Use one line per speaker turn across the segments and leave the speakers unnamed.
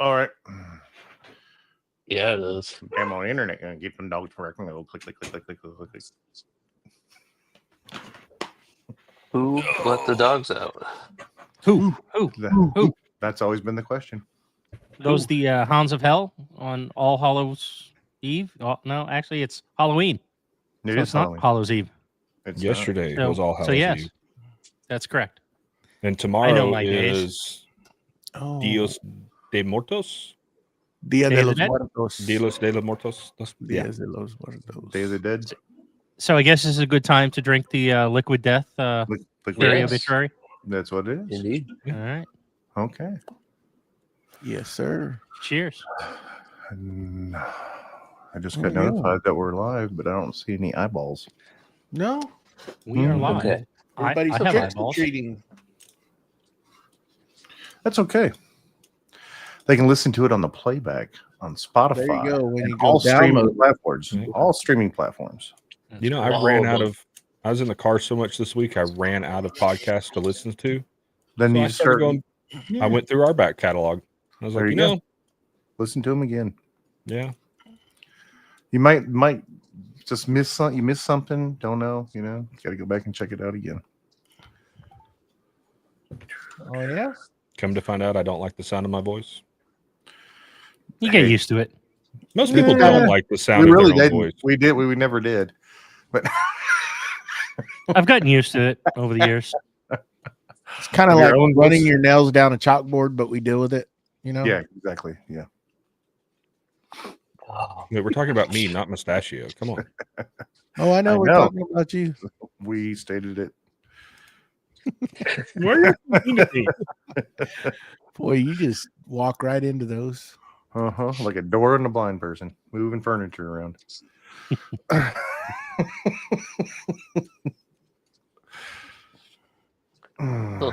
All right.
Yeah, it is.
I'm on the internet and keep them dogs working. Go click, click, click, click, click, click, click.
Who let the dogs out?
Who?
That's always been the question.
Those the Hounds of Hell on All Hallows Eve? Oh, no, actually, it's Halloween. It's
Halloween.
not Hallows Eve.
It's
Yesterday
So-
was All
so
Hallows
yes.
Eve.
That's correct.
And tomorrow
my days.
is
Oh.
Dios de Muertos.
Dia
Day
de
of the
los
Dead?
Muertos.
Dios de los Muertos. Yeah.
Dia de los Muertos.
Day of the Dead.
So I guess this is a good time to drink the Liquid Death Fairy
Yes.
Obituary.
That's what it is.
Indeed.
All right.
Okay.
Yes, sir.
Cheers.
And I just got notified that we're live, but I don't see any eyeballs.
No,
We are live.
Okay.
everybody's
I have
trick or
eyeballs.
treating.
That's okay. They can listen to it on the playback on Spotify.
There you go. When
and
you go
all streaming
download.
platforms.
Mhm.
All streaming platforms.
You know, I
All
ran
of
out
them.
of. I was in the car so much this week. I ran out of podcasts to listen to.
Then
So
you
I started
start
going.
Yeah.
I went through our back catalog. I was
There
like,
you
you
go.
know,
listen to them again.
yeah.
You might just miss something. You miss something. Don't know. You know, got to go back and check it out again.
Oh yeah.
Come to find out, I don't like the sound of my voice.
You get
Hey.
used to it.
Most people
Yeah.
don't like the sound
We
of
really
their own
didn't.
voice.
We did. We never did. But
I've gotten used to it over the years.
It's kind of
Your
like
own
running
voice.
your nails down a chalkboard, but we deal with it. You know.
yeah, exactly. Yeah.
Oh,
Yeah, we're talking about me, not Mustachio. Come on.
Oh, I know.
I
We're
know.
talking about you.
We stated it.
Where are you mean to be?
Boy, you just walk right into those.
Like a door and a blind person moving furniture around.
Oh.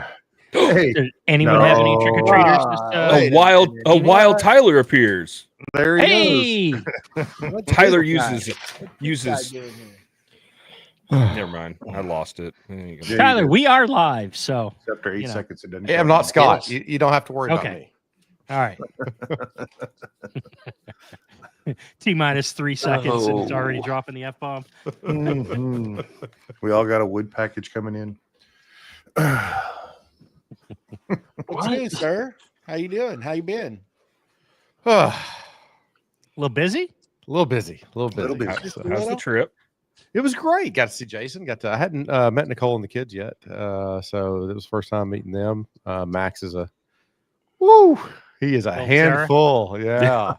Hey,
Does anyone have any trick or treaters?
Wait a
A wild Tyler appears.
there he goes.
Hey,
What's
Tyler
this guy?
uses
What's this guy doing here?
Never mind. I lost it. There you go.
Yeah,
Tyler,
you did.
we are live. So,
After 8
you know.
seconds, it doesn't.
Hey, I'm
count.
not Scott.
Yes.
You don't have to worry about
Okay.
me.
all right. T minus 3 seconds, and it's already
Oh.
dropping the F bomb.
Mhm. We all got a wood package coming in.
What's new, sir? How you doing? How you been?
A little busy.
A little busy.
Little busy.
Just a
How's the
little?
trip?
It was great. Got to see Jason. I hadn't met Nicole and the kids yet, so it was the first time meeting them. Max is a woo. He is a
Old Sarah?
handful. Yeah,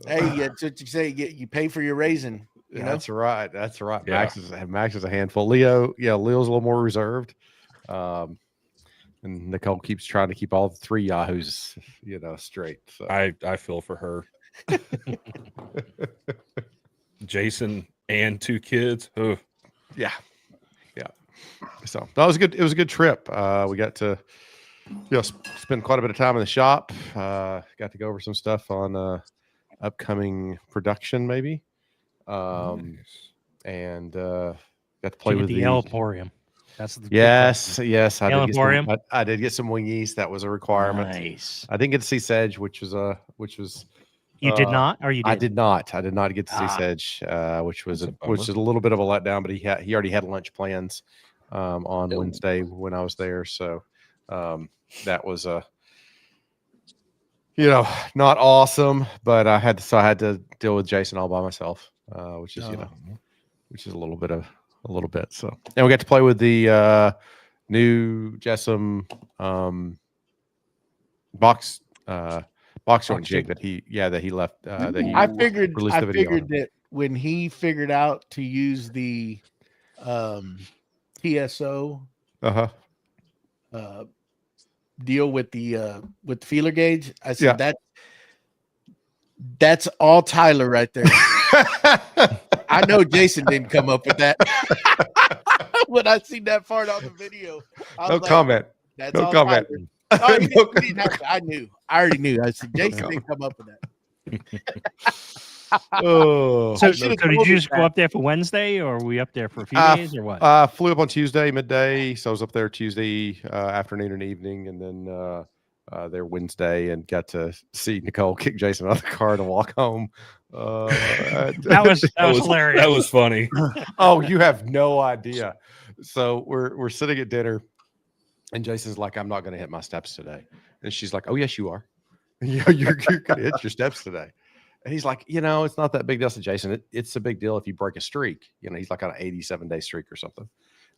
Hey, that's what you say. You pay for your raisin. You know.
that's right. That's right.
Yeah.
Max is a handful. Leo's a little more reserved. And Nicole keeps trying to keep all the three Yahoos, straight. So.
I feel for her. Jason and 2 kids. Ugh.
Yeah. So that was good. It was a good trip. We got to, spend quite a bit of time in the shop. Got to go over some stuff on upcoming production, maybe.
Nice.
And got to play with
the El Emporium. That's the
Yes. I
El
did, get
Emporium?
some, I did get some wingies. That was a requirement.
Nice.
I didn't get to see Sedge, which was
You did not, or you did?
I did not. I did not get to see
Ah.
Sedge, which was
That's a
which
bummer.
is a little bit of a letdown. But he already had lunch plans on
Oh.
Wednesday when I was there, so that was not awesome. But I had to deal with Jason all by myself, which is which is a little bit. So and we got to play with the new Jessam box joint jig that he left. That he
I figured
released the video on.
that when he figured out to use the TSO
Uh-huh.
deal with the feeler gauge, I said
Yeah.
that's all Tyler right there. I know Jason didn't come up with that. When I seen that part on the video, I was
No
like,
comment.
That's
No
all
comment.
Tyler. No, he
No
didn't have to. I knew. I already knew. I said Jason didn't come up with that.
Oh,
So,
I
so
should've
did
told
you
him
just go
that.
up there for Wednesday, or were we up there for a few days, or what?
Flew up on Tuesday midday, so I was up there Tuesday afternoon and evening, and then there Wednesday and got to see Nicole kick Jason out of the car to walk home.
That was hilarious.
That was funny.
Oh, you have no idea. So we're sitting at dinner, and Jason's like, "I'm not going to hit my steps today," and she's like, "Oh yes, you are. You're going to hit your steps today." And he's like, "It's not that big deal." I said, "Jason, it's a big deal if you break a streak. He's like on an 87-day streak or something."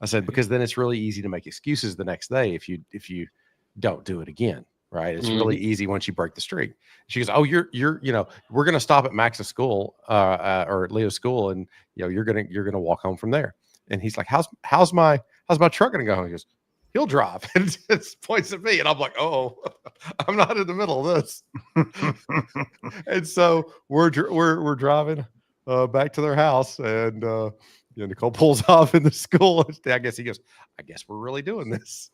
I said, "Because then it's really easy to make excuses the next day if you don't do it again." Right. It's really easy once you break the streak. She goes, "Oh, you're, we're going to stop at Max's school, or at Leo's school. And, you're going to walk home from there." And he's like, how's my truck going to go home?" He goes, "He'll drive." And it points at me. And I'm like, "Oh, I'm not in the middle of this." And so we're driving back to their house, and, Nicole pulls off in the school. I guess he goes, "I guess we're really doing this."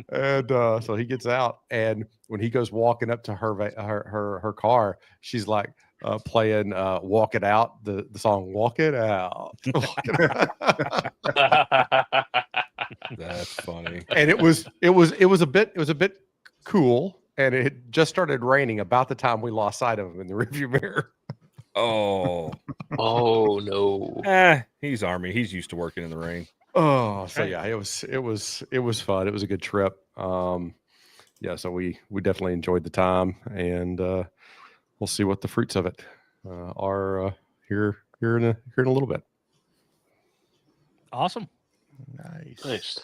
And so he gets out, and when he goes walking up to her car, she's like playing "Walk It Out," the song "Walk It Out." Walk It Out.
That's funny.
And it was a bit cool, and it had just started raining about the time we lost sight of him in the rearview mirror.
Oh,
Oh no.
He's Army. He's used to working in the rain.
Oh, so yeah, it was fun. It was a good trip. Yeah, so we definitely enjoyed the time, and we'll see what the fruits of it are here in a little bit.
Awesome.
Nice.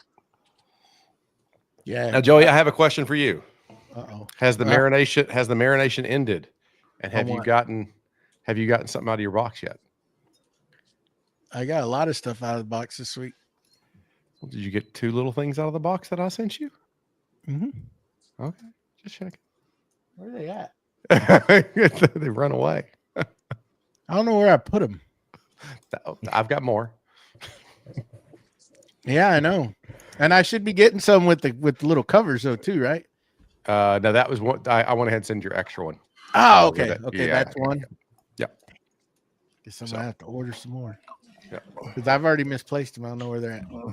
Yeah.
Now, Joey, I have a question for you.
Uh-oh.
Has the marination ended, and have
On
you
what?
gotten something out of your box yet?
I got a lot of stuff out of the box this week.
Did you get 2 little things out of the box that I sent you?
Mm-hmm.
Okay, just checking.
Where are they at?
They run away.
I don't know where I put them.
I've got more.
Yeah, I know. And I should be getting some with the little covers though too, right?
No, that was what I went ahead and send your extra one.
Oh,
with
okay.
it.
Okay,
Yeah.
that's one.
Yep.
Guess I'm gonna have to order some more.
Yeah.
Because I've already misplaced them. I don't know where they're at.
Oh,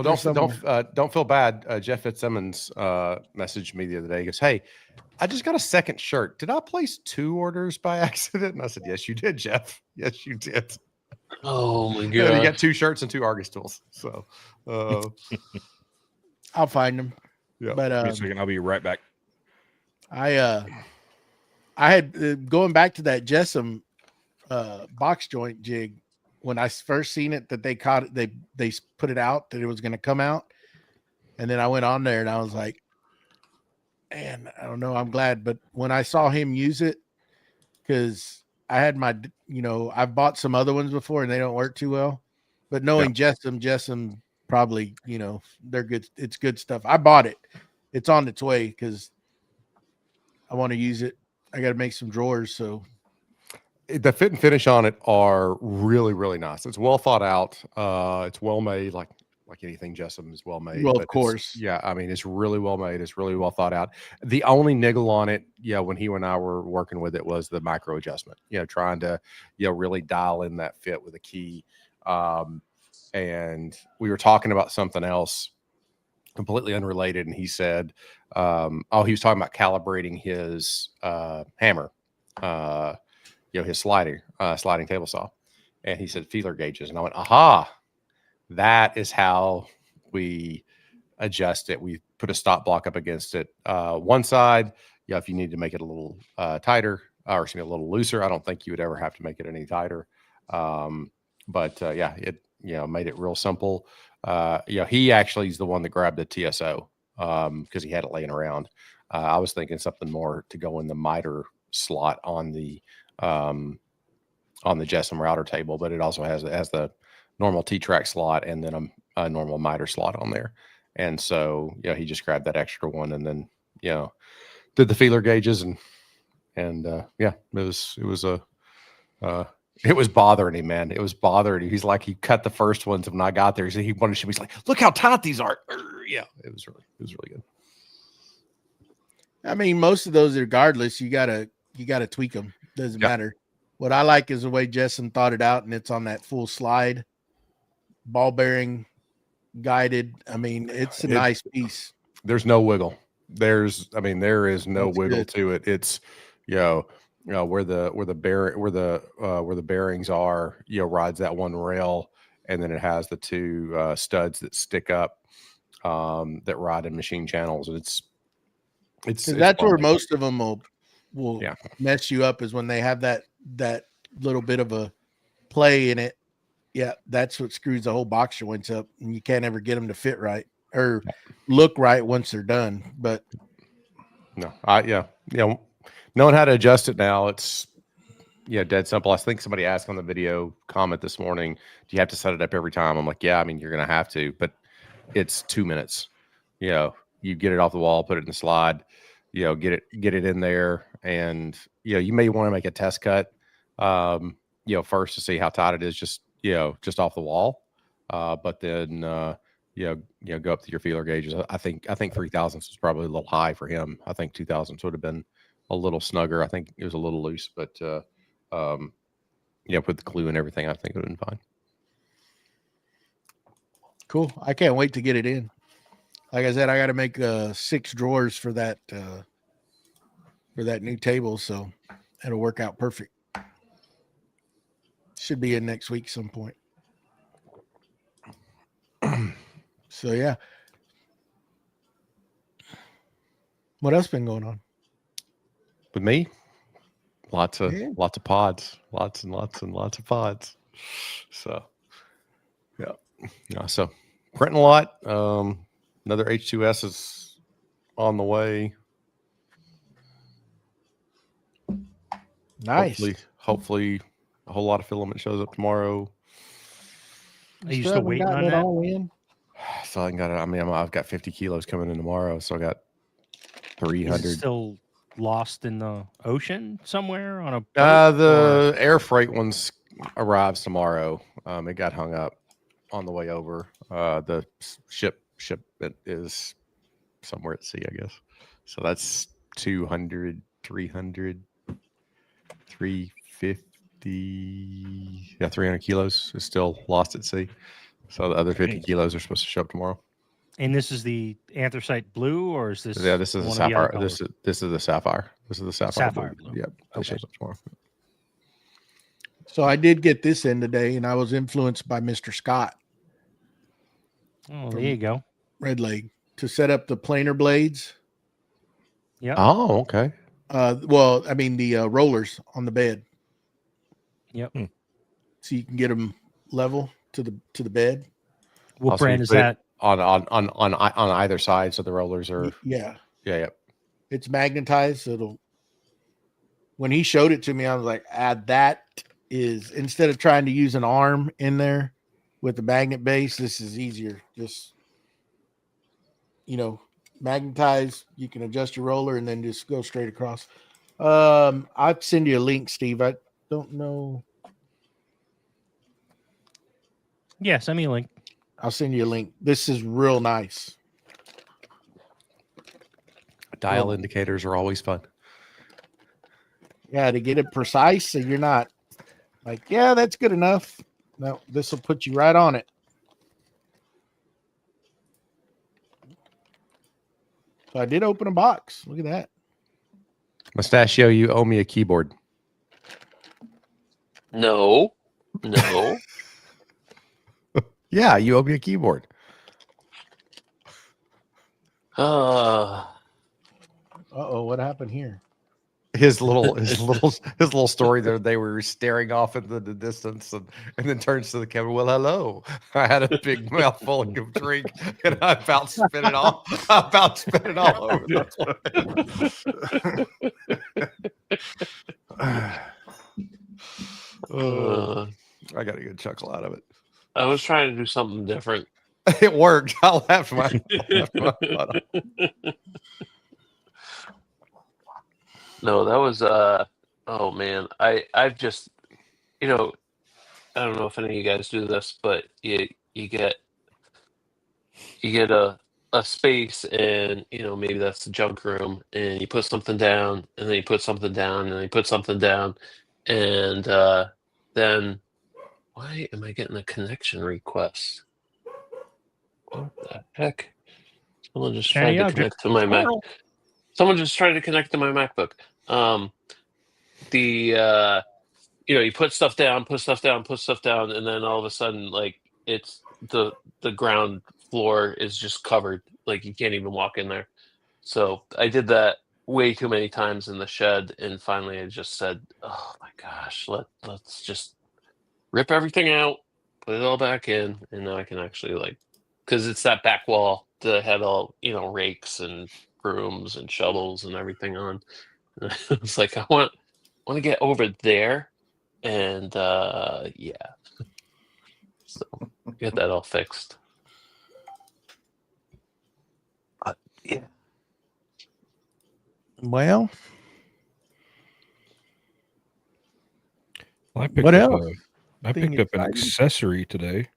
They're
don't feel bad. Jeff Fitzsimmons messaged me the other day. He goes, "Hey, I just got a second shirt. Did I place 2 orders by accident?" And I said, "Yes, you did, Jeff. Yes, you did."
Oh my
Yeah, you
god.
got 2 shirts and 2 Argus tools. So,
I'll find them.
yeah.
But
Give me a second. I'll be right back.
I had going back to that Jessam box joint jig when I first seen it that they caught it, they put it out that it was going to come out, and then I went on there and I was like, man, I don't know, I'm glad. But when I saw him use it, because I had my, I've bought some other ones before and they don't work too well, but knowing Jessam probably, they're good. It's good stuff. I bought it. It's on its way because I want to use it. I got to make some drawers. So
The fit and finish on it are really, really nice. It's well thought out. It's well made, like anything Jessam is well made.
Well,
but
of course.
yeah. I mean, it's really well made. It's really well thought out. The only niggle on it, when he and I were working with it, was the micro adjustment. Trying to, really dial in that fit with a key. And we were talking about something else, completely unrelated, and he said, he was talking about calibrating his hammer. His sliding table saw, and he said feeler gauges, and I went, aha, that is how we adjust it. We put a stop block up against it. One side, if you need to make it a little tighter, or a little looser, I don't think you would ever have to make it any tighter. But it made it real simple. He actually is the one that grabbed the TSO because he had it laying around. I was thinking something more to go in the miter slot on the Jessam router table, but it also has the normal T-track slot and then a normal miter slot on there. And so, he just grabbed that extra one and then, did the feeler gauges and it was bothering him, man. It was bothering him. He's like, he cut the first ones and when I got there, he wanted to, he's like, look how tight these are. Yeah, it was really good.
I mean, most of those, regardless, you gotta tweak them. Doesn't matter. What I like is the way Jessam thought it out, and it's on that full slide, ball bearing, guided. I mean, it's a nice piece.
There's no wiggle. there is no
That's
wiggle
good.
to it. It's where the bearings are, rides that one rail, and then it has the two studs that stick up that ride in machine channels. And it's
'Cause that's where
bumpy.
most of them will
Yeah.
mess you up, is when they have that little bit of a play in it. Yeah, that's what screws the whole box joints up, and you can't ever get them to fit right or look right once they're done. But
knowing how to adjust it now, it's dead simple. I think somebody asked on the video comment this morning, do you have to set it up every time? I'm like, yeah, I mean, you're gonna have to, but it's 2 minutes. You get it off the wall, put it in the slide, get it in there, and you may want to make a test cut first to see how tight it is, just off the wall, but then go up to your feeler gauges. I think 3,000 was probably a little high for him. I think 2,000 would have been a little snugger. I think it was a little loose, but put the glue and everything, I think it would have been fine.
cool. I can't wait to get it in. Like I said, I got to make 6 drawers for that new table, so it'll work out perfect. Should be in next week some point. So yeah. What else been going on?
With me, lots of pods, lots of pods. So so printing a lot. Another H2S is on the way.
Nice.
Hopefully a whole lot of filament shows up tomorrow.
Are you still waiting on that?
All in?
So I've got 50 kilos coming in tomorrow, so I got
Is
300.
it still lost in the ocean somewhere on a boat?
The air freight ones arrives tomorrow. It got hung up on the way over. The shipment is somewhere at sea, I guess. So that's 200, 300, 350. Yeah, 300 kilos is still lost at sea. So the other 50 kilos are supposed to show up tomorrow.
And this is the anthracite blue, or is this?
Yeah, this is a
one of the other
sapphire. This is the sapphire. This is the sapphire
blue.
Yep, that
Okay.
shows up tomorrow.
So I did get this in today, and I was influenced by Mr. Scott,
Oh, there you go.
Red Leg, to set up the planer blades.
Yep.
Oh, okay.
Well, I mean the rollers on the bed,
Yep.
so you can get them level to the bed.
What
Also,
brand
you
is
put it
that?
on either side, so the rollers are
Yeah,
yep.
it's magnetized. So it'll. When he showed it to me, I was like, that is, instead of trying to use an arm in there with the magnet base, this is easier. Just magnetize. You can adjust your roller and then just go straight across. I'll send you a link, Steve. I don't know.
Yeah, send me a link.
I'll send you a link. This is real nice.
Dial indicators are always fun.
Yeah, to get it precise, so you're not like, yeah, that's good enough. No, this will put you right on it. So I did open a box. Look at that.
Mustachio, you owe me a keyboard.
No.
Yeah, you owe me a keyboard.
Uh-oh, what happened here?
His little story there. They were staring off into the distance, and then turns to the camera. Well, hello. I had a big mouthful of drink, and I about spit it all. Over the I got a good chuckle out of it.
I was trying to do something different.
It worked. I laughed my butt off.
No, that was oh man. I've just I don't know if any of you guys do this, but you get a space, and maybe that's the junk room, and you put something down, and then you put something down, and then you put something down, and then why am I getting a connection request? What the heck? Someone just tried
Shiny
to
object.
connect to my Mac.
Squirrel.
Someone just tried to connect to my MacBook. You put stuff down, put stuff down, put stuff down, and then all of a sudden, like it's the ground floor is just covered. Like you can't even walk in there. So I did that way too many times in the shed, and finally I just said, "Oh my gosh, let's just rip everything out, put it all back in, and now I can actually because it's that back wall that had all rakes and brooms and shovels and everything on." It's like I want to get over there, and yeah, so get that all fixed. Yeah.
Well,
I picked
What
up
else?
I
Thing
picked up an
exciting.
accessory today.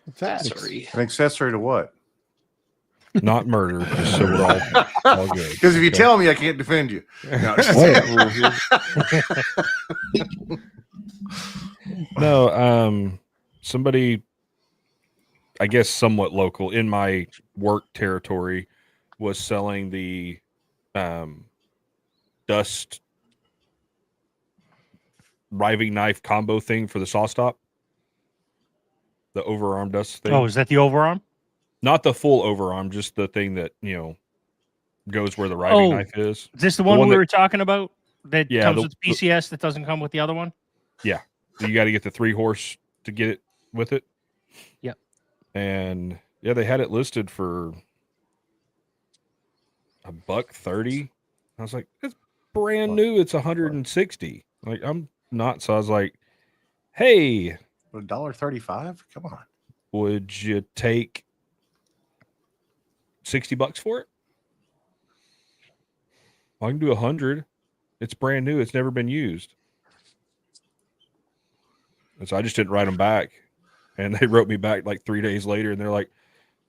what's that?
Sorry.
An accessory to what?
Not murder, just so we're all good.
Because if you
okay?
tell me, I can't defend you. No, just-
No, somebody, I guess somewhat local in my work territory, was selling the dust riving knife combo thing for the saw stop. The overarm dust thing.
Oh, is that the overarm?
Not the full overarm, just the thing that, goes where the riving knife is.
Is this the one
one
we
that-
were talking about that
Yeah,
comes
the-
with PCS that doesn't come with the other one?
You got to get the 3-horse to get it with it.
Yep.
And yeah, they had it listed for $130. I was like, it's brand new. It's 160. Like, I'm not. So I was like, hey,
$1.35? Come on.
would you take $60 for it? I can do 100. It's brand new. It's never been used. And so I just didn't write them back. And they wrote me back like 3 days later, and they're like,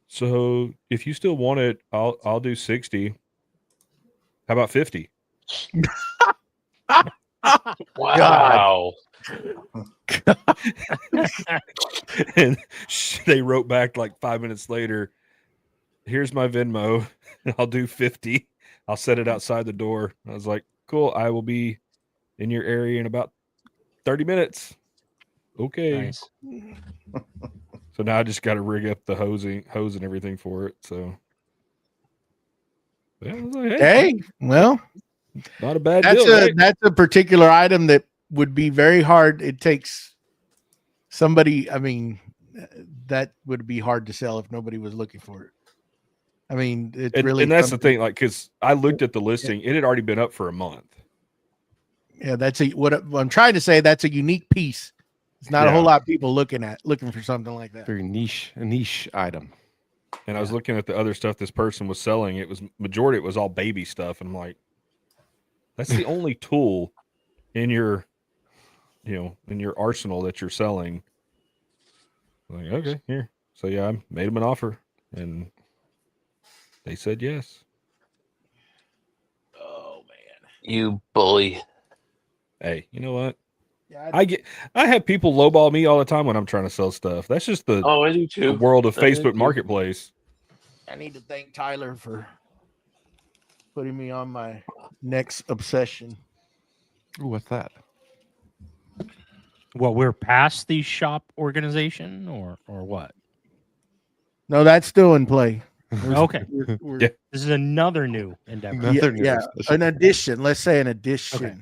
so if you still want it, I'll do 60. How about 50?
Wow.
And they wrote back like 5 minutes later, here's my Venmo. I'll do 50. I'll set it outside the door. I was like, cool. I will be in your area in about 30 minutes. Okay.
Nice.
So now I just got to rig up the hose and everything for it. So yeah, I was like,
Hey, well,
not a bad
that's
deal.
a
Right?
that's a particular item that would be very hard. It takes somebody. I mean, that would be hard to sell if nobody was looking for it. I mean, it's really
And that's the
something-
thing, like, because I looked at the listing, it had already been up for a month.
Yeah, that's what I'm trying to say. That's a unique piece. It's not a whole
Yeah.
lot of people looking for something like that.
Very a niche item.
And I was looking at the other stuff this person was selling. It was majority, it was all baby stuff. And I'm like, that's the only tool in your, in your arsenal that you're selling. I'm like, okay, here. So yeah, I made them an offer and they said yes.
Oh man.
You bully.
Hey, you know what?
Yeah,
I have people lowball me all the time when I'm trying to sell stuff. That's just the
Oh, I do
the
too.
world of
I do
Facebook
too.
Marketplace.
I need to thank Tyler for putting me on my next obsession.
Ooh, what's that?
Well, we're past the shop organization or what?
No, that's still in play.
Okay.
We're-
Yeah.
This is another new endeavor.
Another new
yeah,
obsession.
an addition. Let's say an addition.
Okay.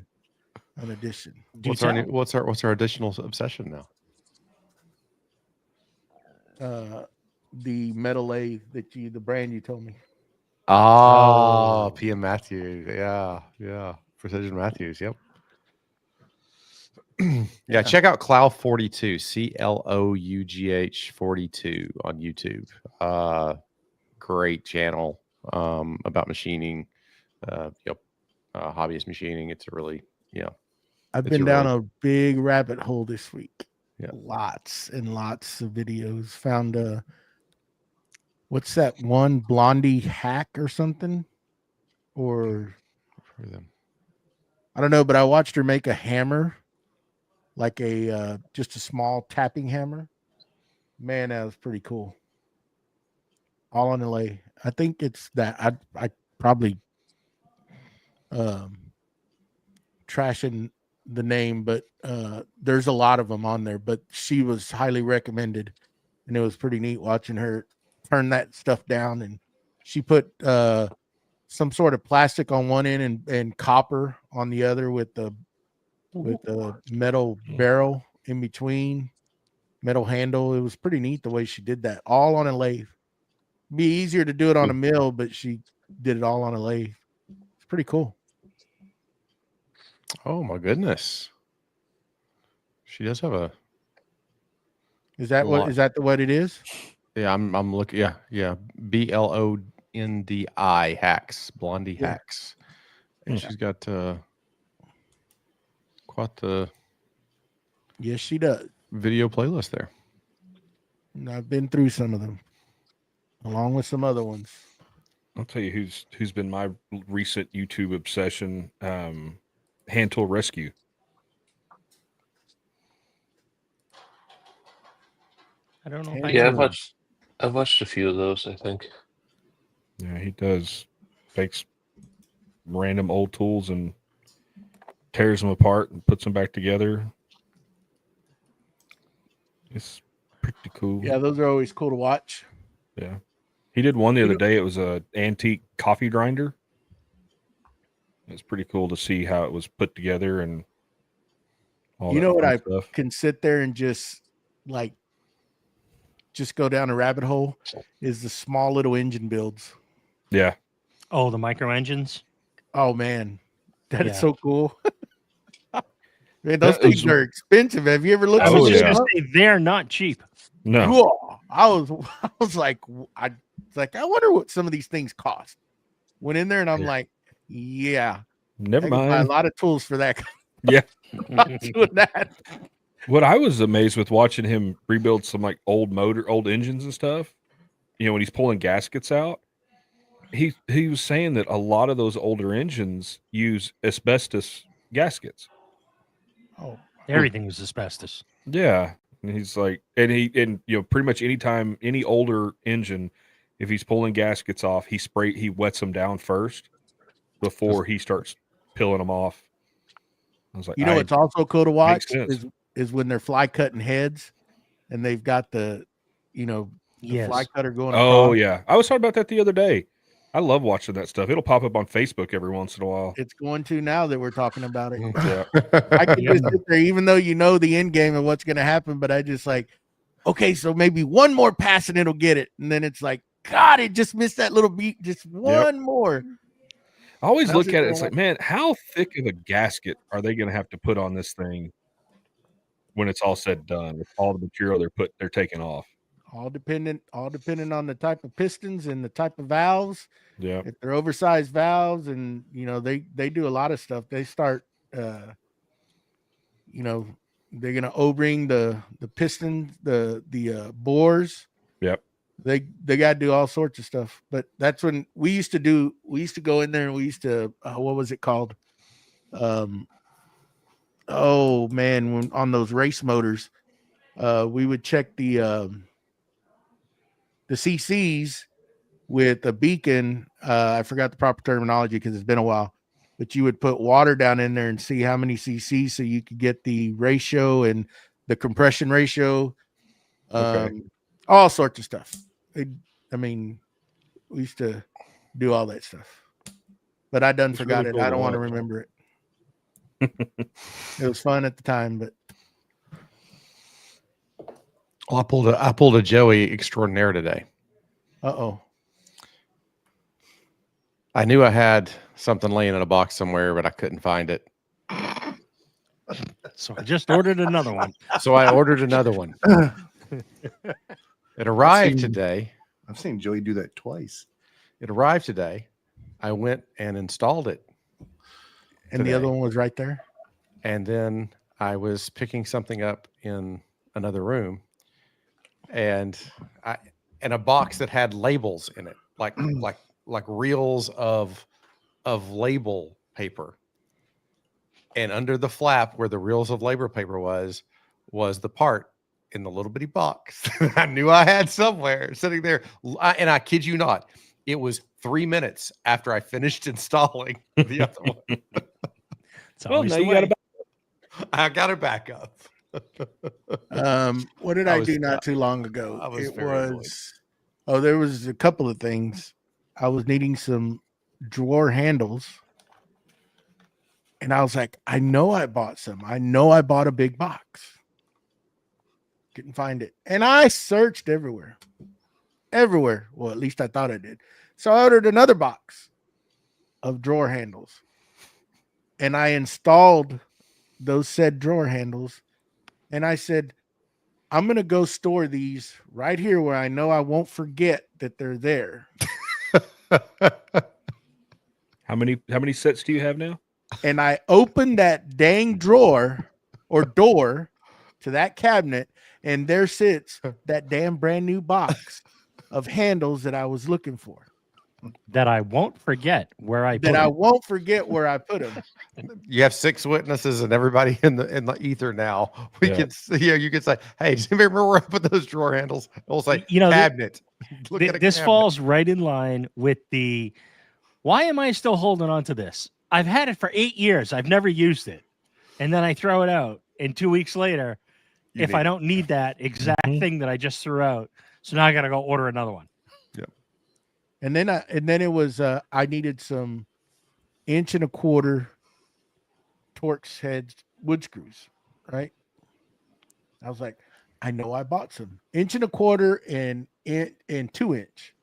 An addition.
Do
What's our,
tell.
new, what's our additional obsession now?
The metal lathe the brand you told me.
Oh, PM Matthews. Yeah. Precision Matthews. Yep. Yeah, check out Clough 42, CLOUGH 42 on YouTube. Great channel about machining, hobbyist machining. It's a really,
I've
It's
been
a
down
really-
a big rabbit hole this week.
Yeah.
Lots and lots of videos. Found what's that one Blondie hack or something? Or
for them.
I don't know, but I watched her make a hammer, like a just a small tapping hammer. Man, that was pretty cool. all on the lay. I think it's that I probably trashing the name, but there's a lot of them on there. But she was highly recommended, and it was pretty neat watching her turn that stuff down. And she put some sort of plastic on one end and copper on the other with the metal barrel in between, metal handle. It was pretty neat the way she did that, all on a lathe. Be easier to do it on a mill, but she did it all on a lathe. It's pretty cool.
Oh my goodness. She does have a
Is that what it is?
yeah, I'm looking yeah. BLONDI hacks, Blondie
Yeah.
hacks. And she's got quite the
Yes, she does.
video playlist there.
And I've been through some of them, along with some other ones.
I'll tell you who's been my recent YouTube obsession. Hand tool rescue.
I don't know if
Yeah,
I
Yeah,
ever.
I've watched a few of those, I think.
Yeah, he does. Takes random old tools and tears them apart and puts them back together. It's pretty cool.
Yeah, those are always cool to watch.
Yeah. He did one the
You
other
know-
day. It was a antique coffee grinder. It's pretty cool to see how it was put together and all
You
that
know what
fun
I
stuff.
can sit there and just go down a rabbit hole is the small little engine builds.
Yeah.
Oh, the micro engines.
Oh man, that is
Yeah.
so cool. Man, those
That is-
things are expensive. Have you ever looked
I
at
Oh,
was
some
just
yeah.
gonna say they're not cheap.
No.
Cool. I was like, I wonder what some of these things cost. Went in there and I'm
Yeah.
like, yeah,
Never
I could buy a
mind.
lot of tools for that.
Yeah.
I'm doing that.
What I was amazed with watching him rebuild some like old engines and stuff, when he's pulling gaskets out, he was saying that a lot of those older engines use asbestos gaskets.
Oh,
Everything was asbestos.
Yeah. And he's like, and pretty much anytime any older engine, if he's pulling gaskets off, he wets them down first before he starts peeling them off. I was like,
you know what's also cool to watch
sense.
is when they're fly cutting heads, and they've got the
Yes.
fly cutter going
oh
across.
yeah. I was talking about that the other day. I love watching that stuff. It'll pop up on Facebook every once in a while.
It's going to now that we're talking about it.
Yeah.
I can
Yeah.
just sit there, even though you know the end game and what's going to happen, but I just like, okay, so maybe one more pass and it'll get it, and then it's like, God, it just missed that little beat, just one more.
I always
How's
look
it
at it.
going?
It's like, man, how thick of a gasket are they going to have to put on this thing when it's all said and done with all the material they're taking off?
All dependent on the type of pistons and the type of valves.
Yeah.
If they're oversized valves, and they do a lot of stuff. They start they're gonna O-ring the piston, the bores.
Yep.
They got to do all sorts of stuff. But that's when we used to go in there and we used to what was it called? Oh man, when on those race motors, we would check the CCs with a beacon. I forgot the proper terminology because it's been a while, but you would put water down in there and see how many CCs so you could get the ratio and the compression ratio.
Okay.
All sorts of stuff. We used to do all that stuff, but I done
It's
forgot
really
it.
cool
I
to
don't want to
watch.
remember it. It was fun at the time, but
Well, I pulled a Joey extraordinaire today.
uh-oh.
I knew I had something laying in a box somewhere, but I couldn't find it.
So I just ordered another one.
So I ordered another one. It arrived today.
I've seen Joey do that twice.
It arrived today. I went and installed it.
And the
today.
other one was right there.
And then I was picking something up in another room, and a box that had labels in it, like reels of label paper. And under the flap where the reels of label paper was the part in the little bitty box that I knew I had somewhere sitting there. And I kid you not, it was 3 minutes after I finished installing the other one.
It's
Well,
always
now
the
you got
way.
I got it back up.
What did
I
I
was-
do not too long ago?
I was
It
very annoyed.
was there was a couple of things. I was needing some drawer handles, and I was like, I know I bought some. I know I bought a big box. Couldn't find it, and I searched everywhere. Well, at least I thought I did. So I ordered another box of drawer handles, and I installed those said drawer handles, and I said, I'm going to go store these right here where I know I won't forget that they're there.
How many sets do you have now?
And I opened that dang drawer or door to that cabinet, and there sits that damn brand new box of handles that I was looking for.
That I won't forget where I put
That I
it.
won't forget where I put them.
You have 6 witnesses and everybody in the ether now. We
Yeah.
can see, you can say, hey, do you remember where I put those drawer handles? We'll say,
You know,
cabinet. Look at a
This
cabinet.
falls right in line with the why am I still holding on to this? I've had it for 8 years. I've never used it. And then I throw it out. And 2 weeks later,
You
if
need
I
it.
don't need that exact thing that I just threw out, so now I got to go order another one.
And then it was I needed some 1.25 inch Torx head wood screws, right? I was like, I know I bought some 1.25 inch and 2 inch.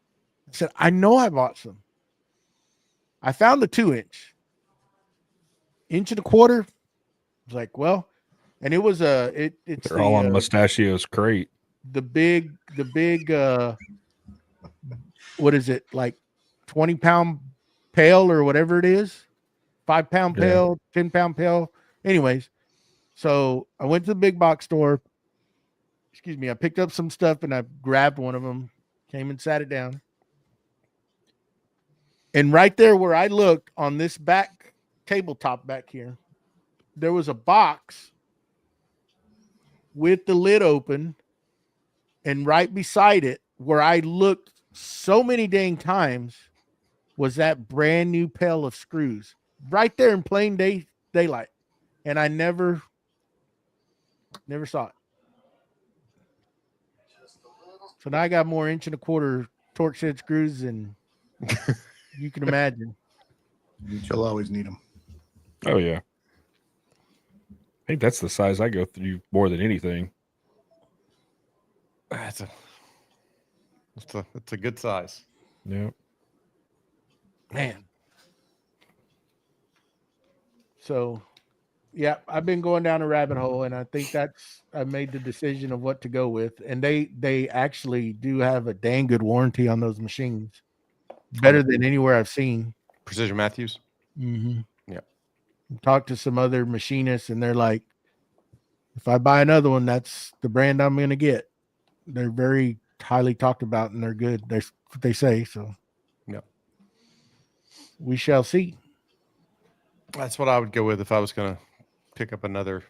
I said, I know I bought some. I found the 2 inch. 1.25 inch. I was like, well, and it was it's
They're all on
the
Mustachio's crate.
the big what is it, like 20-pound pail or whatever it is, 5-pound
Yeah.
pail, 10-pound pail. Anyways, so I went to the big box store. Excuse me. I picked up some stuff and I grabbed one of them, came and sat it down. And right there where I looked on this back tabletop back here, there was a box with the lid open. And right beside it, where I looked so many dang times, was that brand new pail of screws right there in plain daylight. And I never saw it. So now I got more 1.25 inch Torx head screws than you can imagine.
You'll always need them.
Oh yeah. I think that's the size I go through more than anything.
It's a good size.
Yeah.
Man. So, yeah, I've been going down a rabbit hole, and I think I made the decision of what to go with. And they actually do have a dang good warranty on those machines, better than anywhere I've seen.
Precision Matthews.
Mm-hmm.
Yeah.
Talked to some other machinists, and they're like, if I buy another one, that's the brand I'm going to get. They're very highly talked about, and they're good. That's what they say. So,
Yeah.
We shall see.
That's what I would go with if I was going to pick up another,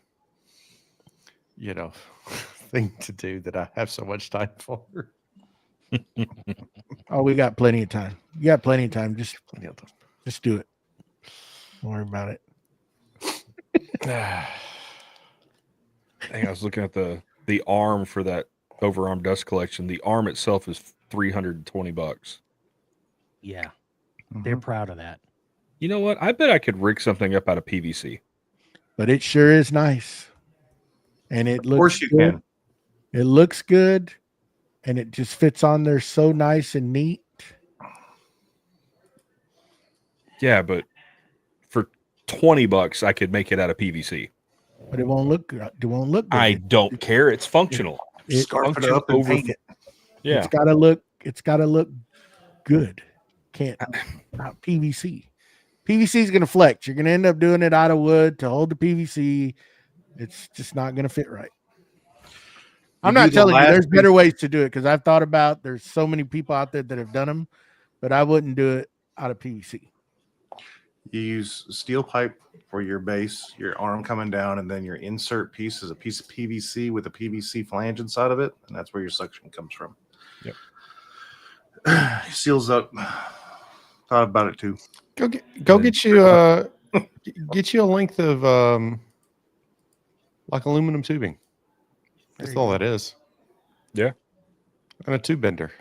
thing to do that I have so much time for.
Oh, we got plenty of time. You got plenty of time.
Plenty of time.
Just do it. Don't worry about it.
I think I was looking at the arm for that overarm dust collection. The arm itself is $320.
Yeah. They're proud of that.
You know what? I bet I could rig something up out of PVC.
But it sure is nice. And it looks
Of course you
good.
can.
It looks good. And it just fits on there so nice and neat.
Yeah, but for $20, I could make it out of PVC.
But it won't look good. It won't look good.
I don't care. It's functional.
Scarf it
function
up and
over-
paint it.
Yeah.
It's gotta look good. Can't not PVC. PVC is gonna flex. You're gonna end up doing it out of wood to hold the PVC. It's just not gonna fit right. I'm
You
not
do the
telling you
last
there's
piece-
better ways to do it because I've thought about there's so many people out there that have done them, but I wouldn't do it out of PVC.
You use steel pipe for your base, your arm coming down, and then your insert piece is a piece of PVC with a PVC flange inside of it, and that's where your suction comes from.
Yep.
Seals up. Thought about it too.
Go
then-
get you a length of like aluminum tubing. That's all that is.
Yeah.
And a tube bender.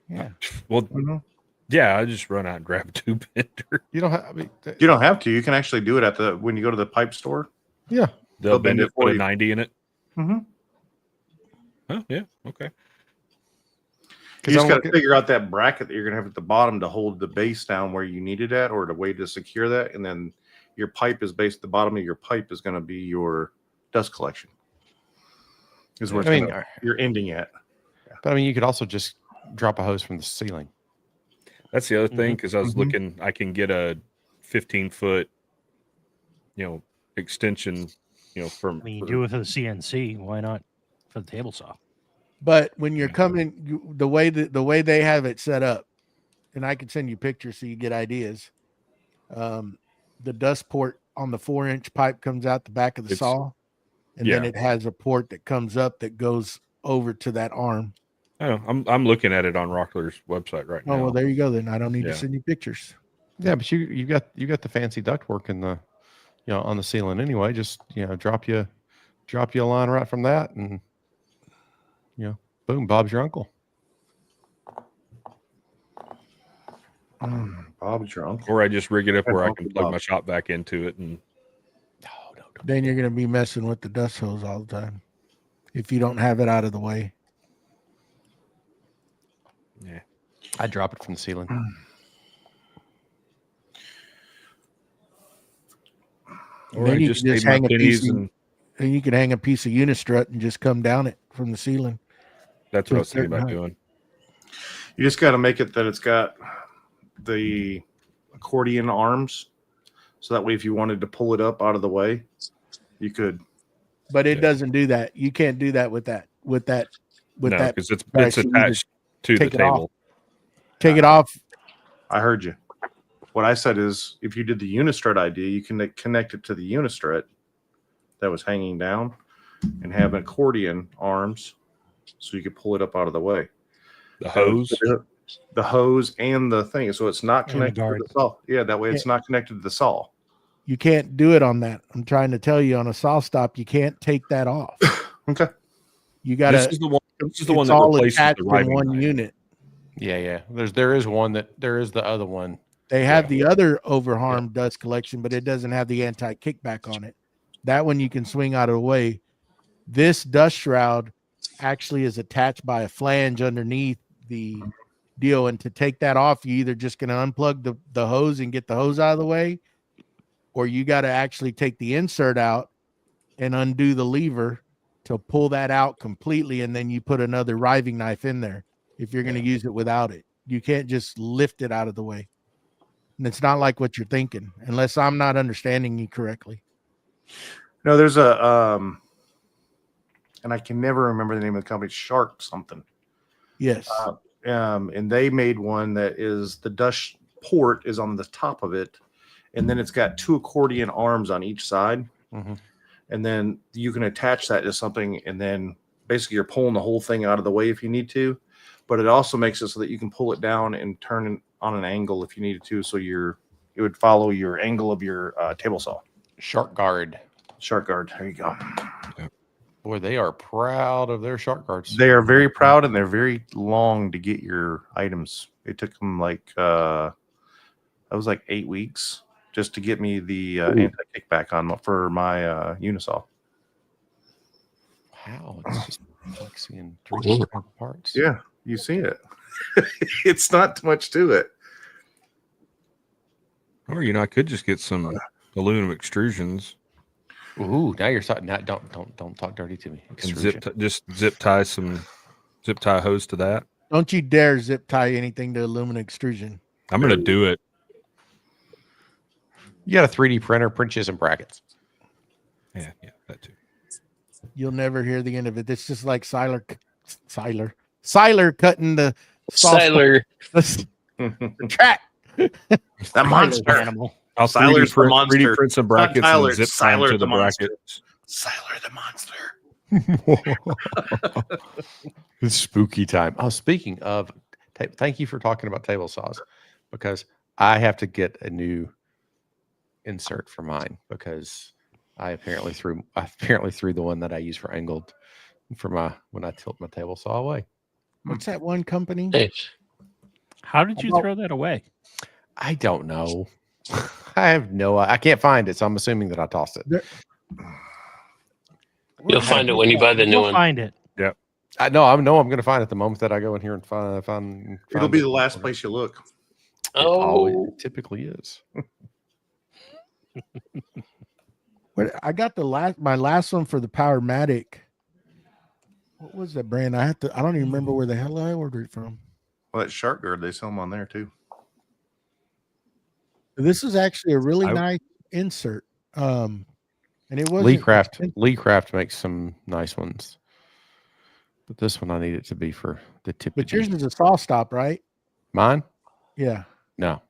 Yeah.
Well,
Mhm.
yeah, I just run out and grab a tube bender.
You don't have. I mean,
You don't have to. You can actually do it when you go to the pipe store.
yeah.
They'll
They'll bend
bend
it
it,
for
put a
you.
90 in it.
Mm-hmm.
Oh, yeah. Okay.
You just
I'm
got
looking-
to figure out that bracket that you're going to have at the bottom to hold the base down where you need it at, or the way to secure that. And then your pipe is based, the bottom of your pipe is going to be your dust collection. Is where
I mean,
you're ending at.
but I mean, you could also just drop a hose from the ceiling.
That's the other thing, because I was
Mhm.
looking, I can get a 15-foot, extension, from.
I mean, you do it for the CNC. Why not for the table saw?
But when you're coming, the way they have it set up, and I can send you pictures so you get ideas. The dust port on the 4-inch pipe comes out the back of the
It's-
saw, and then
yeah.
it has a port that comes up that goes over to that arm.
I don't know, I'm looking at it on Rockler's website right
Oh
now.
well, there you go. Then I don't need
Yeah.
to send you pictures.
Yeah, but you got the fancy ductwork in the on the ceiling anyway. Just drop you a line right from that, and boom, Bob's your uncle.
Bob's your uncle.
Or I just rig it up where I
Uncle
can plug
Bob.
my shop back into it, and
Then you're gonna be messing with the dust hose all the time if you don't have it out of the way.
yeah.
I drop it from the ceiling.
Or
Then
I
you
just
can just
save my
hang a piece
pennies,
of-
and
And you can hang a piece of unistrut and just come down it from the ceiling.
that's
to
what I
a
was thinking about
certain
doing.
You just got to make it that it's got the accordion arms. So that way, if you wanted to pull it up out of the way, you could.
But it
Yeah.
doesn't do that. You can't do that with that.
No,
that.
because it's
Right, so you
attached to the
take it off.
table.
Take it off.
I heard you. What I said is, if you did the unistrut idea, you can connect it to the unistrut that was hanging down, and have accordion arms, so you could pull it up out of the way.
The hose.
The hose and the thing, so it's not
And the
connected to
guard.
the saw. Yeah, that way it's not connected to the saw.
You can't do it on that. I'm trying to tell you, on a saw stop, you can't take that off.
Okay.
You got
This
to.
is the one. This is the
It's
one that
all
replaces
attached
the
in
riving
one
knife.
unit.
Yeah. There is the other one.
They have the other overharm dust collection, but it doesn't have the anti kickback on it. That one you can swing out of the way. This dust shroud actually is attached by a flange underneath the deal. And to take that off, you either just going to unplug the hose and get the hose out of the way, or you got to actually take the insert out and undo the lever to pull that out completely. And then you put another riving knife in there if you're going to use it without it. You can't just lift it out of the way. And it's not like what you're thinking, unless I'm not understanding you correctly.
No, there's a and I can never remember the name of the company. Shark something.
Yes.
And they made one that is the dust port is on the top of it, and then it's got two accordion arms on each side,
Mhm.
and then you can attach that to something, and then basically you're pulling the whole thing out of the way if you need to. But it also makes it so that you can pull it down and turn it on an angle if you needed to, so it would follow your angle of your table saw.
Shark guard.
Shark guard. There you go.
Boy, they are proud of their shark guards.
They are very proud, and they're very long to get your items. It took them that was like 8 weeks just to get me the anti-kickback for my Unisaw.
Wow, it's just like seeing 3 parts.
Yeah, you see it. It's not too much to it.
Or I could just get some aluminum extrusions
Ooh, now you're talking. Don't talk dirty to me.
and zip tie hose to that.
Don't you dare zip tie anything to aluminum extrusion.
I'm gonna do it.
You got a 3D printer, print you some brackets.
Yeah, that too.
You'll never hear the end of it. It's just like Siler cutting the saw
Siler.
the track.
That monster.
Animal.
I'll
Siler's
3D
the
print,
monster.
3D print some brackets
Tyler,
and zip time
Siler
to
the
the
monster.
brackets.
Siler the monster.
It's spooky time. Oh, speaking of, thank you for talking about table saws, because I have to get a new insert for mine because I apparently threw the one that I use for angled for when I tilt my table saw away.
What's that one company?
Hey,
How did you throw that away?
I don't know. I have I can't find it, so I'm assuming that I tossed it.
you'll find it when you buy the new
You'll
one.
find it.
I know I'm going to find it the moment that I go in here and find
It'll be
it.
the last place you look.
It typically is.
But I got my last one for the Powermatic. What was that brand? I don't even remember where the hell I ordered it from.
Well, that shark guard, they sell them on there too.
This is actually a really nice insert. And it was
Lee Craft makes some nice ones. But this one I need it to be for the tip.
But yours is a saw stop, right?
Mine?
Yeah.
No.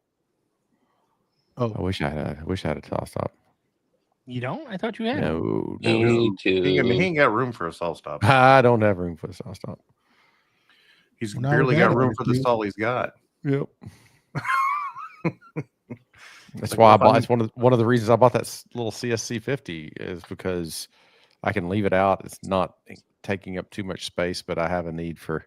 Oh,
I wish I had a saw stop.
You don't? I thought you had.
No.
You need
He
to.
ain't got room for a saw stop.
I don't have room for a saw stop.
He's
Well, now
barely
we got
got room
it,
for the
dude.
saw he's got.
Yep. That's
Like,
why I
if
bought.
I'm-
It's one of the reasons I bought that little CSC 50 is because I can leave it out. It's not taking up too much space, but I have a need for.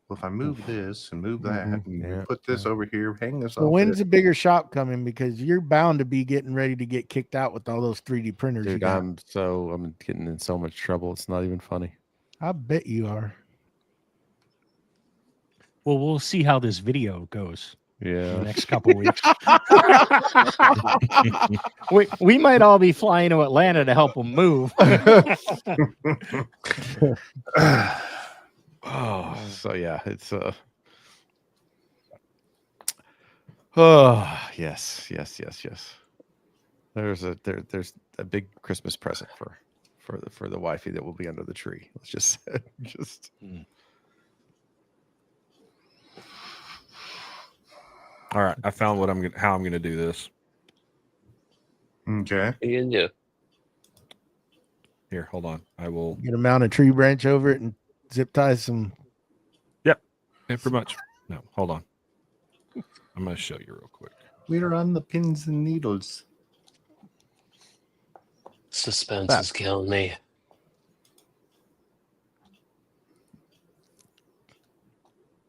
Well, if I move this and move that,
Mhm.
and
Yeah.
put this over here, hang this
so
off
when's
it.
the bigger shop coming? Because you're bound to be getting ready to get kicked out with all those 3D printers. you
Dude,
got.
I'm getting in so much trouble. It's not even funny.
I bet you are.
Well, we'll see how this video goes in the
Yeah.
next couple weeks. we might all be flying to Atlanta to help them move.
Oh, so yeah, it's oh yes. There's a big Christmas present for the wifey that will be under the tree. Let's just
All right, I found how I'm gonna do this.
Okay.
What are you gonna do?
Here, hold on. I will.
Get a mount a tree branch over it and zip tie some.
Yeah, pretty much. No, hold on. I'm gonna show you real quick.
We're on the pins and needles.
Suspense is killing me.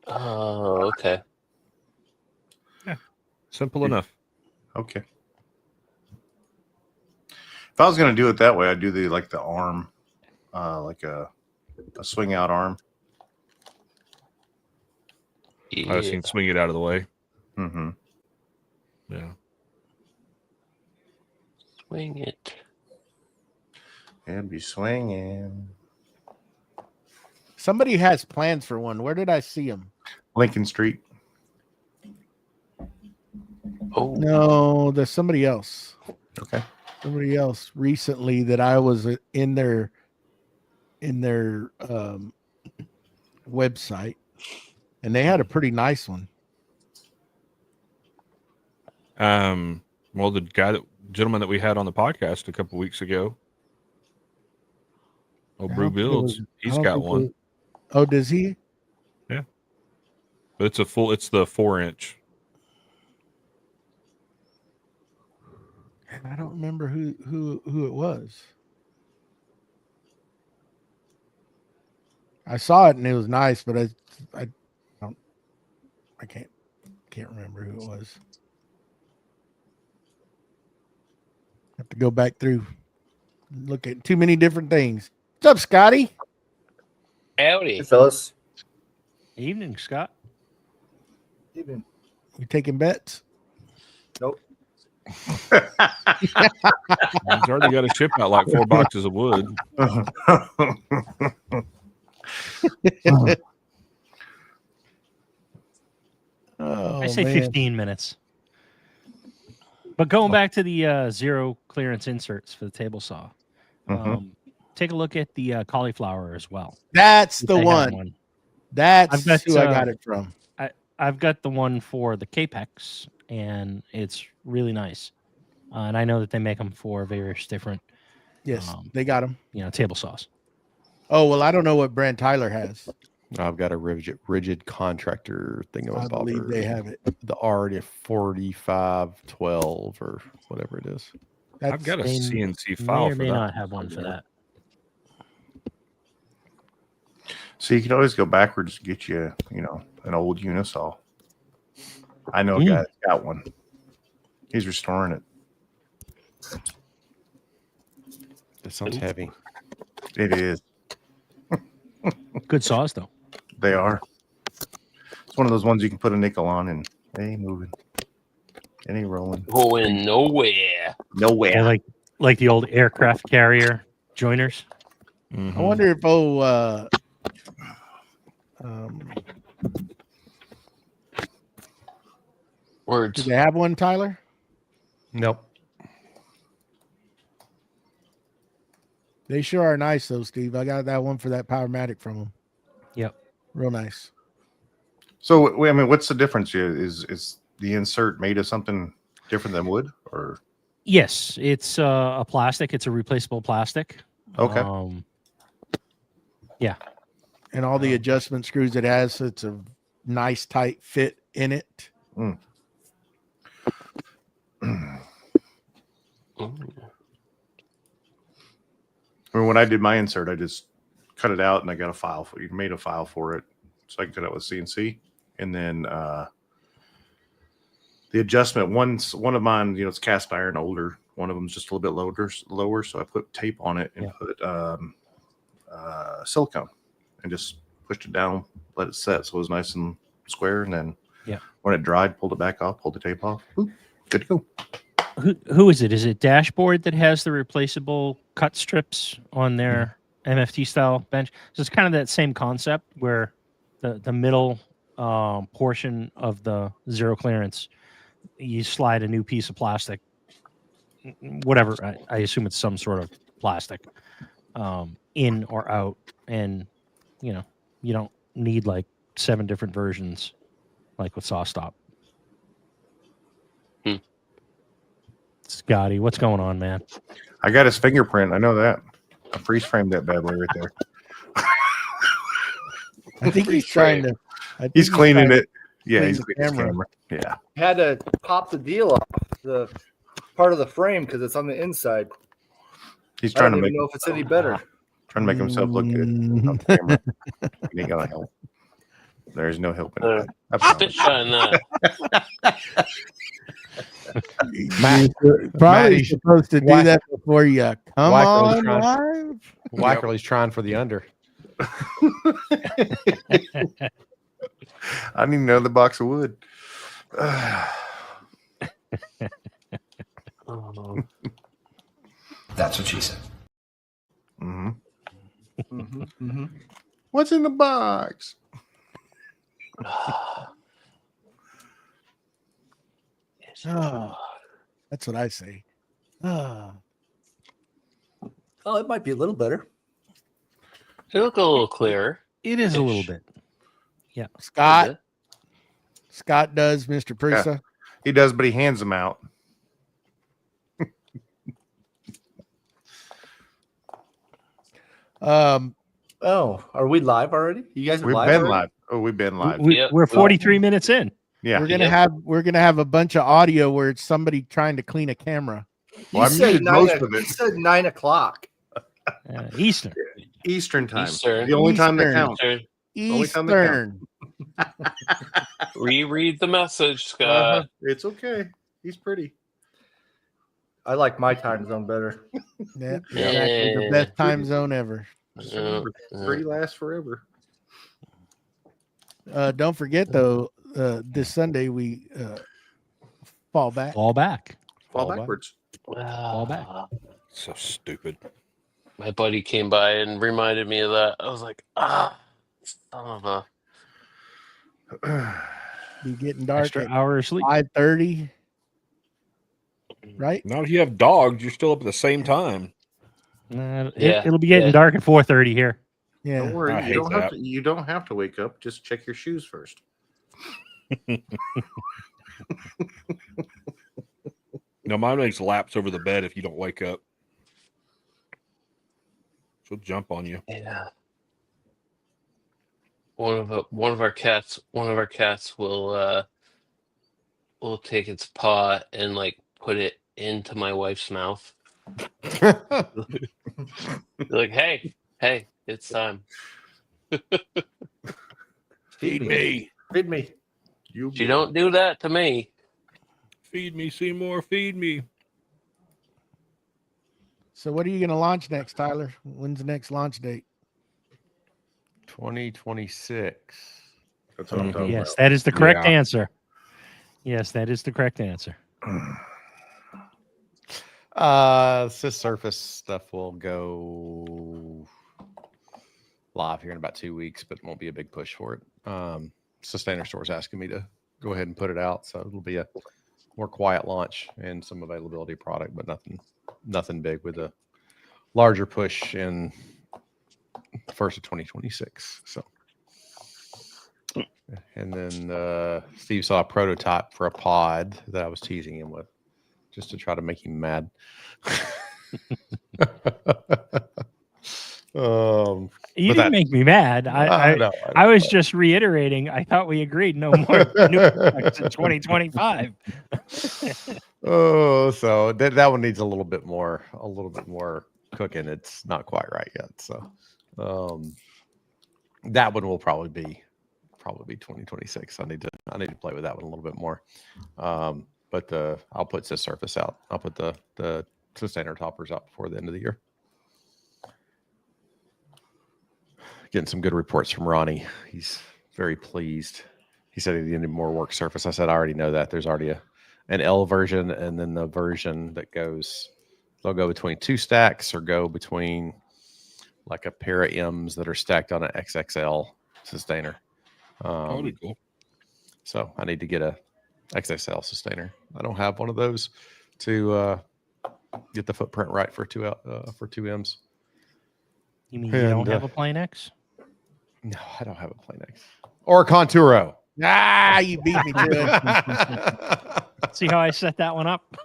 Oh, okay.
Simple enough.
Okay. If I was gonna do it that way, I'd do the arm, like a swing out arm.
I just can swing it out of the way.
Mm-hmm.
Yeah.
Swing it.
And be swinging.
Somebody has plans for one. Where did I see them?
Lincoln Street.
Oh,
No, there's somebody else.
Okay.
Somebody else recently that I was in their website, and they had a pretty nice one.
Well, the gentleman that we had on the podcast a couple weeks ago,
I
Brew
don't think it
Builds,
was-
he's
I don't
got
think it
one.
was- Oh, does he?
But it's the 4-inch.
I don't remember who it was. I saw it and it was nice, but I can't remember who it was. Have to go back through, look at too many different things. What's up, Scotty?
howdy.
Hey, fellas.
Evening, Scott.
Evening.
You taking bets?
Nope.
He's already got to ship out like 4 boxes of wood.
Oh,
I say
man.
15 minutes. But going back to the zero clearance inserts for the table saw,
Mhm.
take a look at the cauliflower as well.
That's
if
the
they have
one. That's
I've got,
who I got it from.
I've got the one for the Capex, and it's really nice. And I know that they make them for various different,
Yes, they got them.
table saws.
Oh well, I don't know what brand Tyler has.
I've got a rigid contractor thing.
I believe they have it.
The already 4512 or whatever it is.
I've got a
They
CNC
May
file
or
for
may
that.
not have one for that.
So you can always go backwards to get you, an old unisaw. I know a guy that's got one. He's restoring it.
That sounds heavy.
It is.
Good saws though.
They are. It's one of those ones you can put a nickel on and it ain't moving. It ain't rolling.
Going nowhere.
Nowhere.
They're like the old aircraft carrier joiners.
Mhm.
I wonder if
Words.
do they have one, Tyler?
Nope.
They sure are nice though, Steve. I got that one for that Powermatic from them.
Yep.
Real nice.
So, I mean, what's the difference here? Is the insert made of something different than wood, or?
Yes, it's a plastic. It's a replaceable plastic.
Okay.
Yeah.
And all the adjustment screws it has, so it's a nice tight fit in it.
Mm. I mean, when I did my insert, I just cut it out and I got a file for you. Made a file for it, so I can cut it with CNC. And then the adjustment. One of mine, it's cast iron, older. One of them's just a little bit lower. So I put tape on it and put silicone and just pushed it down, let it set, so it was nice and square. And then when it dried, pulled it back off, pulled the tape off. Boop, good to go.
Who is it? Is it Dashboard that has the replaceable cut strips on their MFT style bench? So it's kind of that same concept where the middle portion of the zero clearance, you slide a new piece of plastic, whatever. I assume it's some sort of plastic, in or out, and you don't need like 7 different versions, like with SawStop. Scotty, what's going on, man?
I got his fingerprint. I know that. I freeze framed that bad boy right there.
I think he's trying to.
He's cleaning it. Yeah,
clean
he's
the
cleaning his
camera.
camera. Yeah.
Had to pop the deal off the part of the frame because it's on the inside.
He's
I
trying
don't
to
even
make
know if it's any better.
trying to make himself look good on the camera. He ain't gonna help. There's no helping it. I promise.
Spit shine that.
You're probably
Matt,
supposed to do
Whack-
that before you come
Wackerly's
on
trying-
live.
Wackerly's trying for the under.
I need another box of wood.
That's what she said.
Mm-hmm. What's in the box?
Oh, that's what I say. Oh,
Oh, it might be a little better.
They look a little clearer.
It is a little bit.
Scott. Scott does, Mr. Prusa.
He does, but he hands them out.
Oh, are we live already? You guys are
We've
live
been
already?
live. Oh, we've been live.
Yep.
We're 43 minutes in.
Yeah.
We're gonna have a bunch of audio where it's somebody trying to clean a camera.
Well, I
You said
muted
9
most of
You
it.
said 9 o'clock.
Eastern.
Eastern time.
Eastern.
The only time that
Eastern.
counts.
Sure.
Only time they count.
Eastern.
Reread the message, Scott.
It's okay. He's pretty.
I like my time zone better.
Yeah, exactly. The best time zone ever.
Just remember, three lasts forever.
Don't forget though, this Sunday we fall back.
Fall back.
Fall
back.
backwards.
Fall back.
So stupid.
My buddy came by and reminded me of that. I was like, son of a.
Be getting dark
Extra
at
hour of sleep.
5:30. Right?
Now, if you have dogs, you're still up at the same time.
Yeah,
It'll be getting
yeah.
dark at 4:30 here.
Yeah.
Don't worry.
I
You
hate
don't have
that.
to. You don't have to wake up. Just check your shoes first.
No, mine makes laps over the bed if you don't wake up. She'll jump on you.
Yeah. One of our cats will take its paw and like put it into my wife's mouth. Be like, hey, it's time.
Feed me. Feed me.
She don't do that to me.
Feed me, Seymour. Feed me.
So what are you going to launch next, Tyler? When's the next launch date?
2026.
That's what I'm talking
Yes, that is the correct
Yeah.
answer. Yes, that is the correct answer.
Sys Surface stuff will go live here in about 2 weeks, but it won't be a big push for it. Sustainer Store's asking me to go ahead and put it out, so it'll be a more quiet launch and some availability product, but nothing big with a larger push in first of 2026. So, and then Steve saw a prototype for a pod that I was teasing him with, just to try to make him mad.
You
But
didn't make me mad. I
know.
I was just reiterating. I thought we agreed no more new products in 2025.
Oh, so that one needs a little bit more cooking. It's not quite right yet. So that one will probably be 2026. I need to play with that one a little bit more. But I'll put Sys Surface out. I'll put the Sustainer toppers out before the end of the year. Getting some good reports from Ronnie. He's very pleased. He said he needed more work surface. I said, I already know that. There's already an L version, and then the version that they'll go between two stacks or go between like a pair of M's that are stacked on an XXL Sustainer.
That'd be cool.
So I need to get a XXL Sustainer. I don't have one of those to get the footprint right for two M's.
You mean you don't have a Plane X?
No, I don't have a Plane X or a Conturo.
Ah, you beat me to it.
See how I set that one up?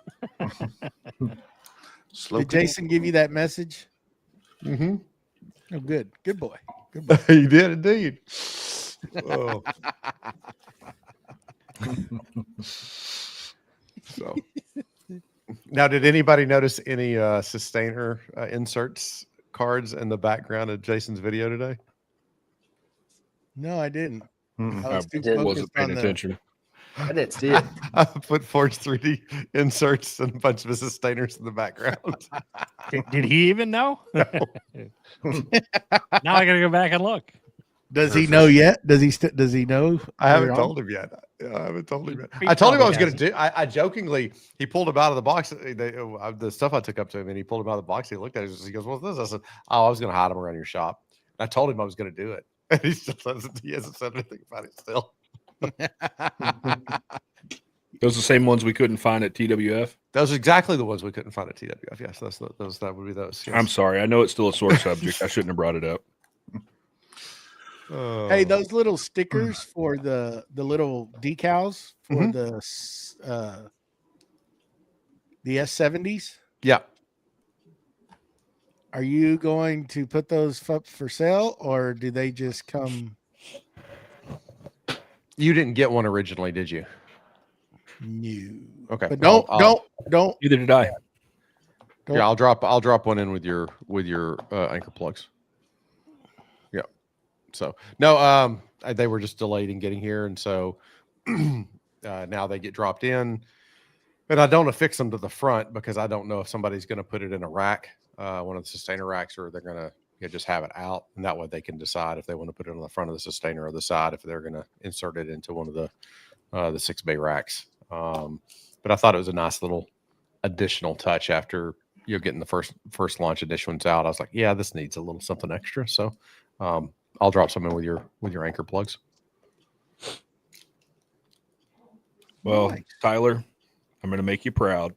Did Jason give you that message?
Mm-hmm.
Oh, good. Good boy. Good boy.
He did indeed. Oh. So now, did anybody notice any Sustainer inserts cards in the background of Jason's video today?
No, I didn't.
Mm-mm.
I was too
didn't.
focused
Wasn't paying
on
attention.
I didn't see it.
I put Forge 3D inserts and a bunch of Sustainers in the background.
Did he even know? Now I got to go back and look.
Does he know yet? Does he know?
I haven't
you're on?
told him yet. I haven't told him yet.
He
I told him I was
probably
going to do. I jokingly, he pulled him out of the box. The stuff I took up to him, and he pulled him out of the box. He looked at it. He goes, "What's this?" I said, "Oh, I was going to hide them around your shop." And I told him I was going to do it, and he hasn't said anything about it still.
Those are the same ones we couldn't find at TWF.
Those are exactly the ones we couldn't find at TWF. Yes, those. That would be those. Yes.
I'm sorry. I know it's still a sore subject. I shouldn't have brought it up.
Hey, those little stickers for the little decals for
Mhm.
the S70s.
Yeah.
Are you going to put those up for sale, or do they just come
You didn't get one originally, did you?
new?
Okay.
But
well,
don't.
Neither did I.
Yeah, I'll drop one in with your anchor plugs. Yeah. So no, they were just delayed in getting here, and so now they get dropped in. And I don't affix them to the front because I don't know if somebody's going to put it in a rack, one of the Sustainer racks, or they're going to just have it out, and that way they can decide if they want to put it on the front of the Sustainer or the side if they're going to insert it into one of the 6-bay racks. But I thought it was a nice little additional touch after you're getting the first launch editions out. I was like, yeah, this needs a little something extra. So I'll drop some in with your anchor plugs.
Well,
Nice.
Tyler, I'm going to make you proud.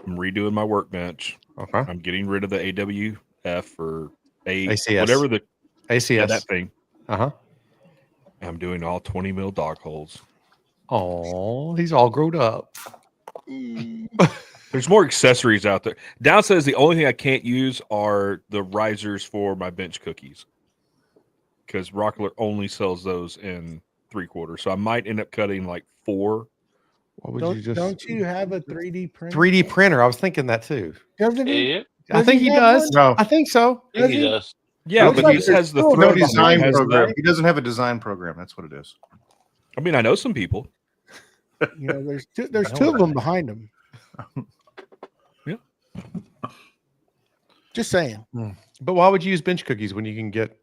I'm redoing my workbench.
Okay.
I'm getting rid of the AWF or
ACS.
whatever the
ACS.
yeah, that thing.
Uh-huh.
I'm doing all 20 mil dog holes.
Oh, he's all grown up.
There's more accessories out there. Down says the only thing I can't use are the risers for my bench cookies, because Rockler only sells those in 3/4. So I might end up cutting like 4.
What would
Don't you have a 3D printer?
3D printer? I was thinking that too.
Doesn't he?
Yeah,
I
Does
think
he
he
have
does.
one? No.
I think so.
I think
Does
he
he?
does.
Yeah,
Looks
but
like
he has the
No
thread.
design
has
program.
the-
He doesn't have a design program. That's what it is.
I mean, I know some people.
You know, there's two of them behind him.
Yeah.
Just saying.
But why would you use bench cookies when you can get,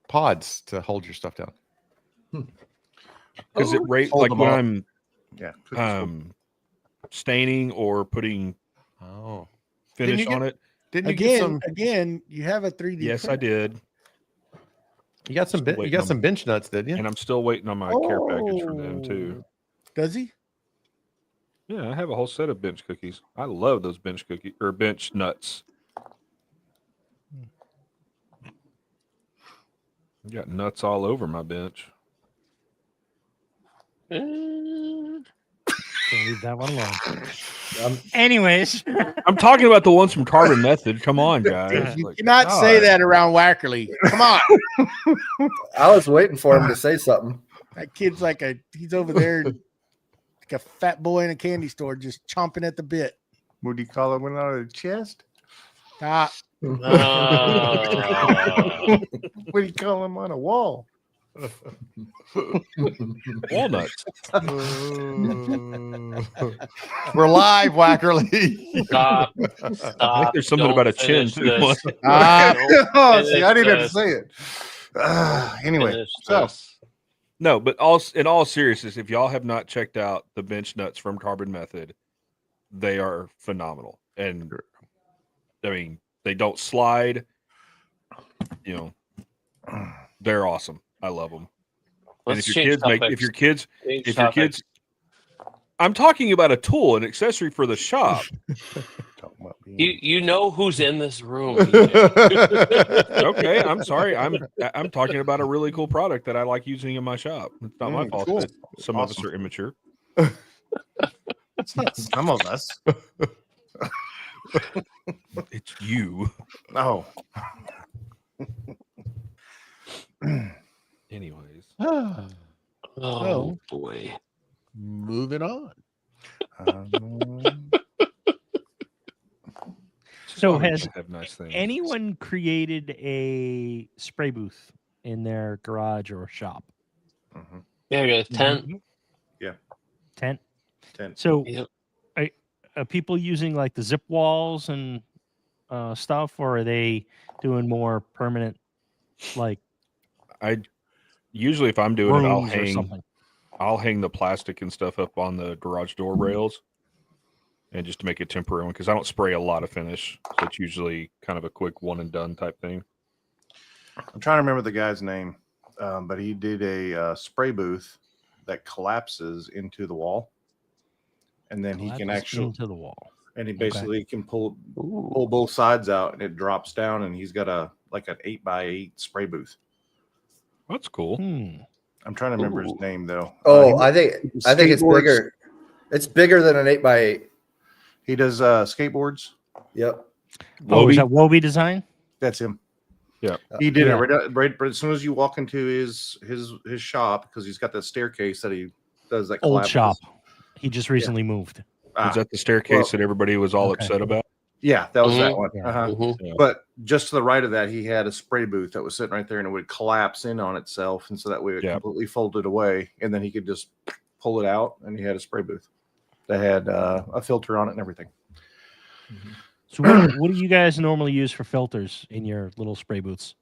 pods to hold your stuff down?
Because it
Hold
like
them
when
up.
I'm
Yeah.
staining or putting
Oh.
finish
you get-
on it.
Didn't you get some?
Again, you have a 3D.
Yes, I
printer.
did.
You got some.
Still
You
waiting
got
on-
some bench nuts, didn't you?
And I'm still waiting on my care package from them too.
Does he?
Yeah, I have a whole set of bench cookies. I love those bench cookies or bench nuts. I got nuts all over my bench.
Leave that one alone.
Um,
Anyways,
I'm talking about the ones from Carbon Method. Come on, guys.
You
Like,
cannot say
God.
that around Wackerly. Come on.
I was waiting for him to say something.
That kid's he's over there like a fat boy in a candy store just chomping at the bit.
What do you call it? Went out of the chest?
Ah,
What do you call him on a wall?
Walnuts.
We're live, Wackerly.
Stop.
I think
Stop.
there's something
Don't
about a chin
finish
too.
this.
Ah.
Oh, see, I
Finish
didn't have to
this.
say it. Anyway,
Finish
so
this.
No, but in all seriousness, if y'all have not checked out the bench nuts from Carbon Method, they are phenomenal. And I mean, they don't slide. They're awesome. I love them. And
Let's
if your
change
kids make,
topics.
if your kids,
Change
if your
topics.
kids, I'm talking about a tool, an accessory for the shop.
talking about being-
You know who's in this room.
Okay, I'm sorry. I'm talking about a really cool product that I like using in my shop. It's not my fault
cool.
that some of us
Awesome.
are immature.
It's not some of us.
It's you.
Oh,
Anyways.
Oh boy.
moving on.
so
Oh,
has
you have nice things.
anyone created a spray booth in their garage or shop?
mhm.
Yeah, I got a tent.
Tent.
10.
So
Yep.
are people using like the zip walls and stuff, or are they doing more permanent, like
I usually, if I'm doing it,
rooms or something?
I'll hang the plastic and stuff up on the garage door rails, and just to make it temporary because I don't spray a lot of finish, so it's usually kind of a quick one and done type thing.
I'm trying to remember the guy's name, but he did a spray booth that collapses into the wall, and then he can
Collapses
actually,
into the wall.
and he basically can pull both sides out, and it drops down, and he's got an 8x8 spray booth.
That's cool.
I'm trying to remember his
Ooh.
name though.
Oh,
He
I think it's
skateboards.
bigger. It's bigger than an 8x8.
He does skateboards.
Yep.
Oh, is
Wobie?
that Wobie design?
That's him.
Yeah.
He did
Yeah.
it right as soon as you walk into his shop, because he's got that staircase that he does that
Old
collapses.
shop. He just recently moved.
Was that the staircase
well,
that everybody was all
okay.
upset about?
Yeah, that was that
Mhm.
one.
Yeah.
Uh-huh.
Mhm.
Yeah.
But just to the right of that, he had a spray booth that was sitting right there, and it would collapse in on itself, and so that way it
Yeah.
completely folded away, and then he could just pull it out, and he had a spray booth that had a filter on it and everything.
So what do you guys normally use for filters in your little spray booths?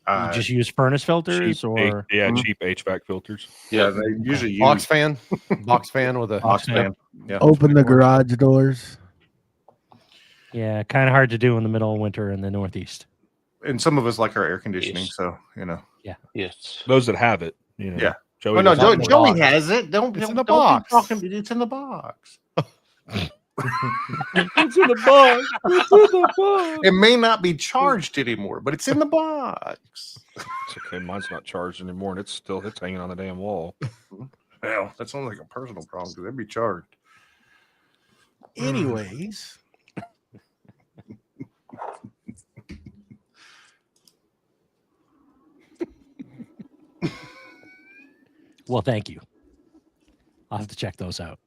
You just use furnace filters,
Cheap,
or
Mhm.
cheap HVAC filters.
yeah, they usually use
Box fan with a
box fan. Yeah,
Open the garage doors.
yeah, kind of hard to do in the middle of winter in the Northeast.
and some of us like our air conditioning,
Yes.
so
Yes.
Those that have it,
Yeah.
Joey
Oh, no,
doesn't.
Joey-
Joey has it. Don't
It's in
don't
the
be
box.
talking- It's in the box.
It's in the box. It's in the box.
It may not be charged anymore, but it's in the box.
It's okay. Mine's not charged anymore, and it's hanging on the damn wall.
Well, that sounds like a personal problem because it'd be charged.
Anyways,
Well, thank you. I'll have to check those out.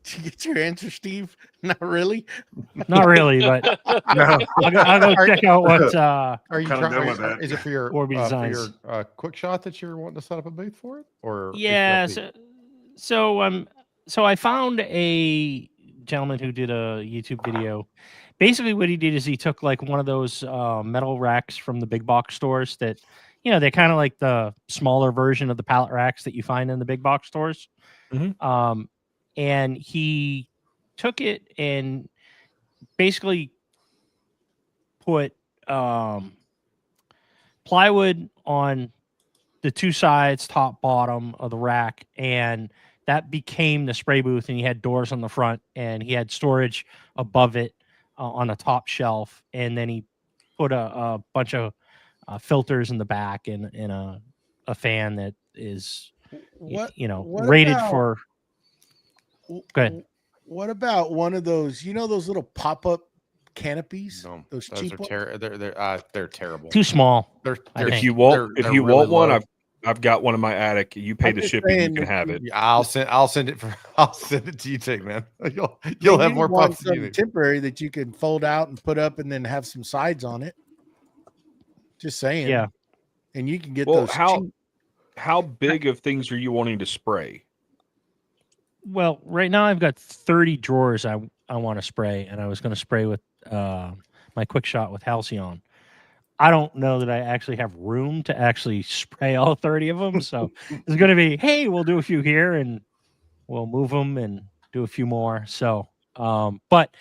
did you get your answer, Steve? Not really.
Not really, but
No.
I'll go check out what.
Are you
kinda done with
trying?
that.
Is it for your
Orby Designs.
quick shot that you're wanting to set up a booth for it, or
Yeah.
HLP?
So I found a gentleman who did a YouTube video. Basically, what he did is he took like one of those metal racks from the big box stores that, they're kind of like the smaller version of the pallet racks that you find in the big box stores.
Mhm.
And he took it and basically put plywood on the two sides, top, bottom of the rack, and that became the spray booth. And he had doors on the front, and he had storage above it on a top shelf. And then he put a bunch of filters in the back and a fan that is
What
rated
about-
for. Go ahead.
What about one of those? Those little pop-up canopies.
No,
those
those
cheap
are they're terrible.
Too small.
They're,
I
they're
think.
If
they're
you
really
want one,
low.
I've got one in my attic. You pay
I'm
the
just
shipping, you
saying
can
that
have it.
Yeah, I'll send it to you, too, man. You'll
you
have more
want
pops than you
something
need.
temporary that you can fold out and put up, and then have some sides on it. Just saying.
Yeah.
And you can get
Well,
those. cheap.
how big of things are you wanting to spray?
Well, right now I've got 30 drawers I want to spray, and I was going to spray with my quick shot with Halcyon. I don't know that I actually have room to actually spray all 30 of them. So it's going to be, hey, we'll do a few here and we'll move them and do a few more. So, but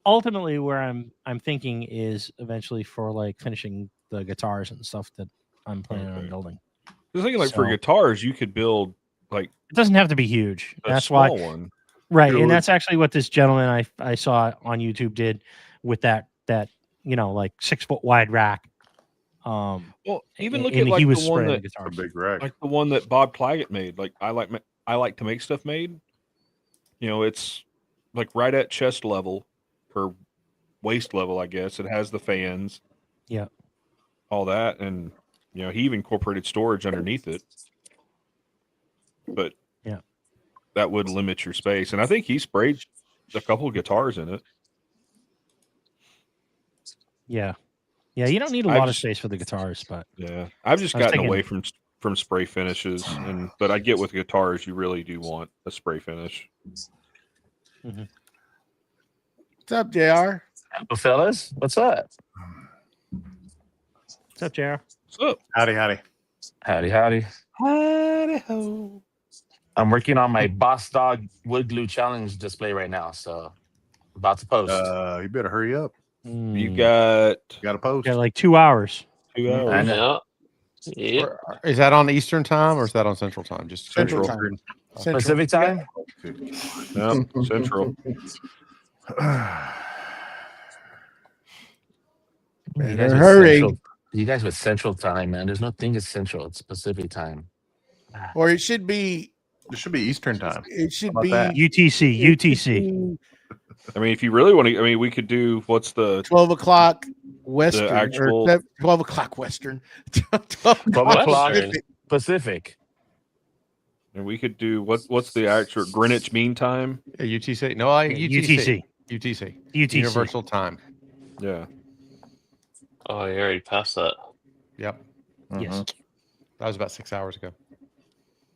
ultimately where I'm thinking is eventually for like finishing the guitars and stuff that I'm planning on
Okay.
building.
I was thinking like for
So-
guitars, you could build like
It doesn't have to be huge.
a
That's why.
small one.
Right,
Dude.
and that's actually what this gentleman I saw on YouTube did with that like 6 foot wide rack.
Well, even
and-
look
and
at like
he was
the one
spraying
that
It's a
guitars.
big rack.
like the one that Bob Claggett made. Like I like to make stuff made. It's like right at chest level or waist level, I guess. It has the fans.
Yeah.
All that, and he even incorporated storage underneath it. But
Yeah.
that would limit your space. And I think he sprayed a couple of guitars in it.
Yeah, you don't need a
I
lot of
just-
space for the guitars, but
Yeah. I've just
I was
gotten
thinking-
away from spray finishes, but I get with guitars you really do want a spray finish.
What's up, JR?
Well, fellas, what's up?
what's up, JR?
So
Howdy.
Howdy, howdy.
howdy ho.
I'm working on my Boss Dog wood glue challenge display right now, so about to post.
You better hurry up.
You got
Got to post.
got like 2 hours.
2 hours.
I know. Yeah.
Is that on Eastern time or is that on Central time? Just
Central
Central.
time. Central.
Pacific time?
Yep, Central.
You
Better
with
hurry.
Central- you guys with Central time, man. There's no thing as Central. It's Pacific time.
Or it should be.
It should be Eastern time.
It should
How about
be
that?
UTC.
I mean, if you really want to, we could do what's the
12 o'clock Western.
actual-
or 12 o'clock Western. 12
12 o'clock
Pacific.
Pacific.
and we could do what's the actual Greenwich Mean Time?
Yeah, UTC. No, UTC.
UTC.
UTC. Universal time.
Yeah.
Oh, you already passed that.
Yep.
Yes.
That was about 6 hours ago.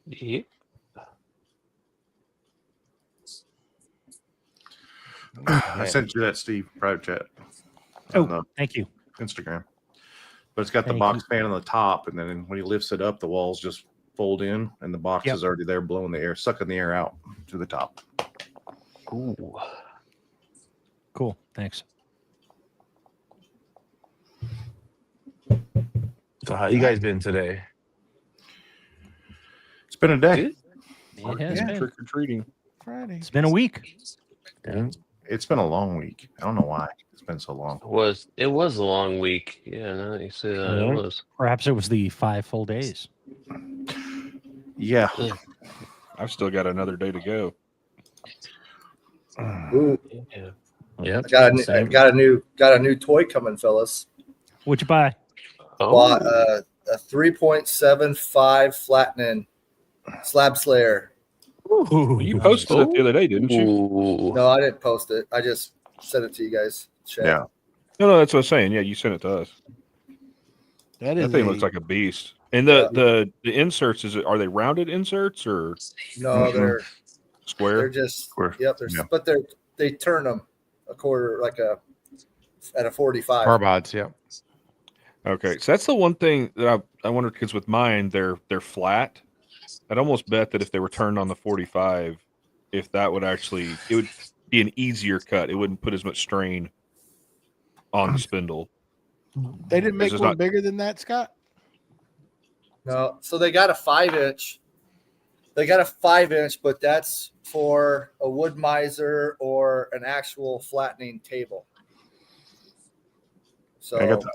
Yeah.
I sent you that, Steve, private chat.
Oh,
on the
thank you.
Instagram. But it's got the
Thank
box fan on the top, and then when he lifts it up, the walls just fold in, and the box
Yep.
is already there, blowing the air, sucking the air out to the top.
Ooh.
Cool. Thanks.
So how you guys been today?
It's been a day.
Good.
It has
Yeah,
been.
trick or treating.
Friday.
It's been a week.
It's been a long week. I don't know why it's been so long.
It was a long week. Yeah, now that you say that, it was.
Perhaps it was the 5 full days.
Yeah.
I've still got another day to go.
Ooh,
Yeah. Yep.
I got a new toy coming, fellas.
What'd you buy?
Bought
Oh,
a 3.75 flattening slab slayer.
Ooh,
You posted it the other day, didn't you?
Ooh.
No, I didn't post it. I just sent it to you guys. Chat.
Yeah.
No, that's what I was saying. Yeah, you sent it to us.
That
That
is
thing looks like a beast. And the inserts, are they rounded inserts or
No, they're
square?
just
Square.
yep.
Yeah.
But they turn them a quarter at a 45.
Carbides, yeah.
Okay, so that's the one thing that I wondered, because with mine they're flat. I'd almost bet that if they were turned on the 45, if that would actually, it would be an easier cut. It wouldn't put as much strain on the spindle.
They didn't make
This is
one
not-
bigger than that, Scott.
No, so they got a 5-inch. They got a 5-inch, but that's for a wood miser or an actual flattening table. So
I got that.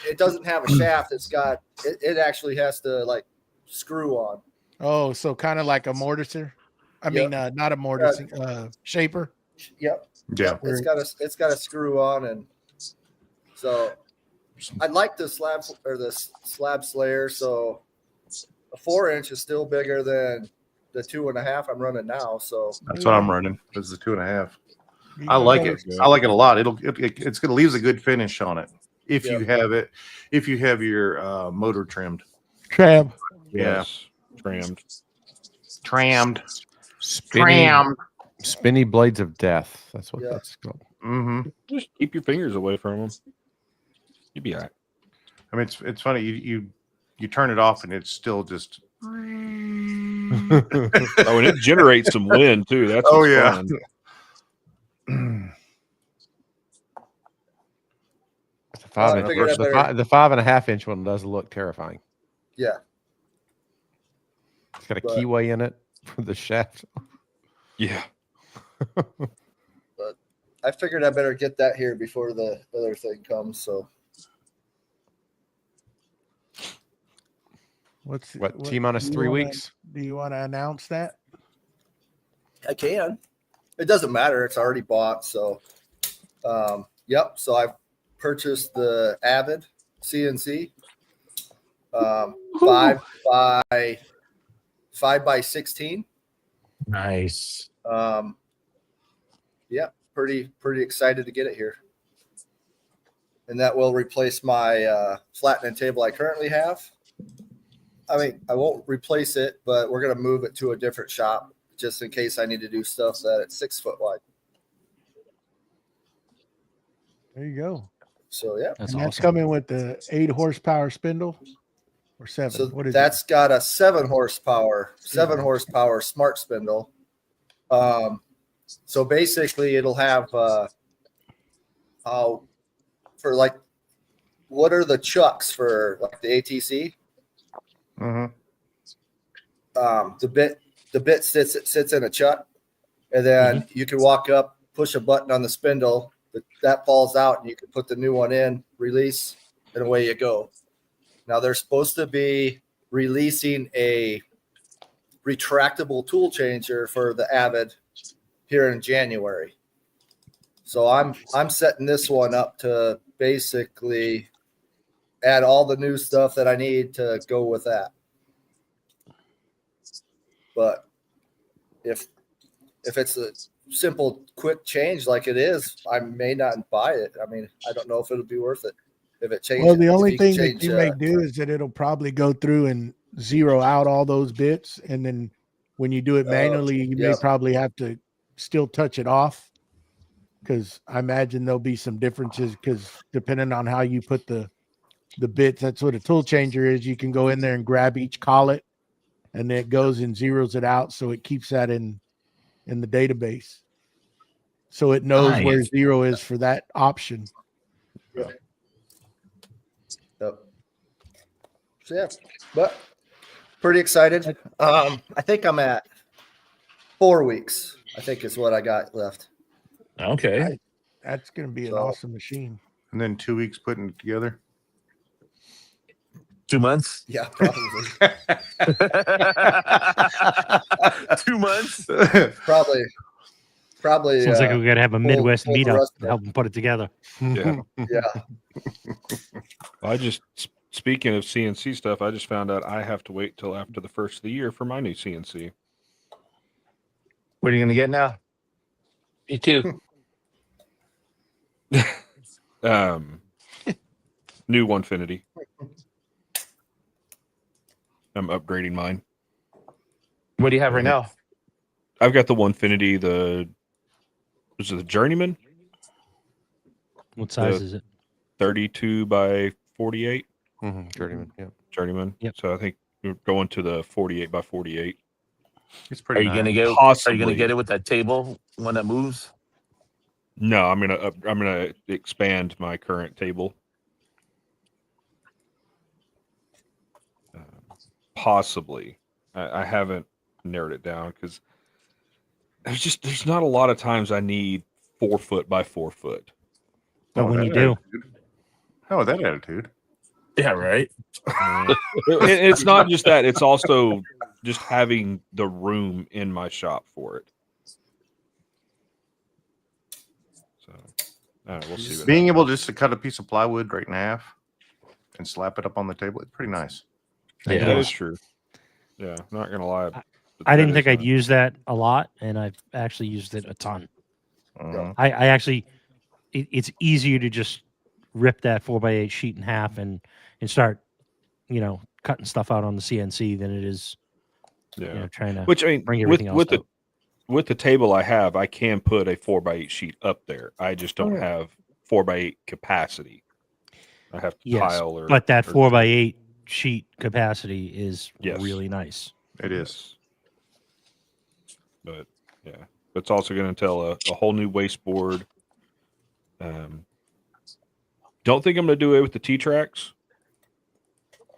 it doesn't have a shaft. It actually has to like screw on.
Oh, so kind of like a mortiser. I
Yep.
mean, not a mortise, shaper.
Yep.
Yeah.
It's got a screw on, and so I like the slab slayer. So a 4-inch is still bigger than the 2.5 I'm running now. So
That's what I'm running. This is a 2.5.
You
I like
better-
it. I like it a lot. It's gonna leaves a good finish on it if
Yeah.
you have it. If you have your motor trimmed.
Tram.
Yeah.
Yes, trimmed.
Trammed.
Spinny blades of death. That's what
Yeah.
that's called.
Mm-hmm.
Just keep your fingers away from them. You'd be all right.
I mean, it's funny. You turn it off and it's still just.
Oh, and it generates some wind too. That's
Oh,
what's
yeah.
fun.
The 5
I
inch
figured I
versus
better-
the 5.5-inch one does look terrifying.
yeah,
It's got a
But-
keyway in it for the shaft.
Yeah.
I figured I better get that here before the other thing comes. So
What T-minus
do you
3
wanna-
weeks?
Do you want to announce that?
I can. It doesn't matter. It's already bought. So, yep. So I've purchased the Avid CNC, 5x16.
Nice.
Yeah, pretty excited to get it here. And that will replace my flattening table I currently have. I mean, I won't replace it, but we're going to move it to a different shop just in case I need to do stuff that it's 6 foot wide.
There you go.
So, yeah.
That's
And that's
awesome.
coming with the 8 horsepower spindle or 7.
So
What is
that's got a 7 horsepower smart spindle. So basically it'll have, for like, what are the chucks for like the ATC?
Mm-hmm.
The bit sits in a chuck, and then you can walk up, push a button on the spindle, that falls out, and you can put the new one in, release, and away you go. Now they're supposed to be releasing a retractable tool changer for the Avid here in January. So I'm setting this one up to basically add all the new stuff that I need to go with that. But if it's a simple, quick change like it is, I may not buy it. I mean, I don't know if it'll be worth it if it changes.
Well, the
if
only
you can
thing that
change,
you may do is that it'll probably go through and zero out all those bits. And then when you do it manually, you may
yeah.
probably have to still touch it off, because I imagine there'll be some differences, because depending on how you put the bits, that's what a tool changer is. You can go in there and grab each collet, and then it goes and zeros it out. So it keeps that in the database. So it knows where
Nice.
0 is for that option.
Yep. So yeah, but pretty excited. I think I'm at 4 weeks, I think, is what I got left.
Okay.
That's going to be an
So-
awesome machine.
And then 2 weeks putting it together.
2 months.
Yeah, probably.
2 months.
probably.
Sounds like we got to have a Midwest
pull the
meetup
rest
to
of
help them put it together.
Yeah.
Yeah.
I just speaking of CNC stuff, I just found out I have to wait till after the first of the year for my new CNC.
What are you gonna get now?
Me too.
New Onefinity. I'm upgrading mine.
What do you have right now?
I've got the Onefinity. Was it the Journeyman?
What size
The-
is it?
32 by 48
Journeyman. Yeah,
Journeyman.
Yep.
So I think we're going to the 48 by 48.
it's
Are
pretty.
you gonna get? Are
Possibly.
you gonna get it with that table, one that moves?
No, I'm gonna expand my current table. Possibly. I haven't narrowed it down because there's not a lot of times I need 4 foot by 4 foot.
But when
that
you do,
attitude. Oh, that attitude.
Yeah, right.
It's not just that; it's also just having the room in my shop for it. So, we'll see. What
Being
happens.
able just to cut a piece of plywood right in half and slap it up on the table, it's pretty nice.
Yeah, that
Yeah.
is true. Yeah, not gonna lie.
I didn't
that
think
is
I'd
nice.
use that a lot, and I've actually used it a ton.
Mhm.
I actually, it's easier to just rip that 4x8 sheet in half and start, cutting stuff out on the CNC than it is,
Yeah,
trying to
which I mean,
bring
with
everything else out.
with the table I have, I can put a 4x8 sheet up there. I just don't have 4x8 capacity. I have to
Yes,
tile or.
but that
or-
4x8 sheet capacity is
Yes.
really nice.
It is.
But yeah, it's also going to tell a whole new wasteboard. Don't think I'm going to do away with the T-tracks,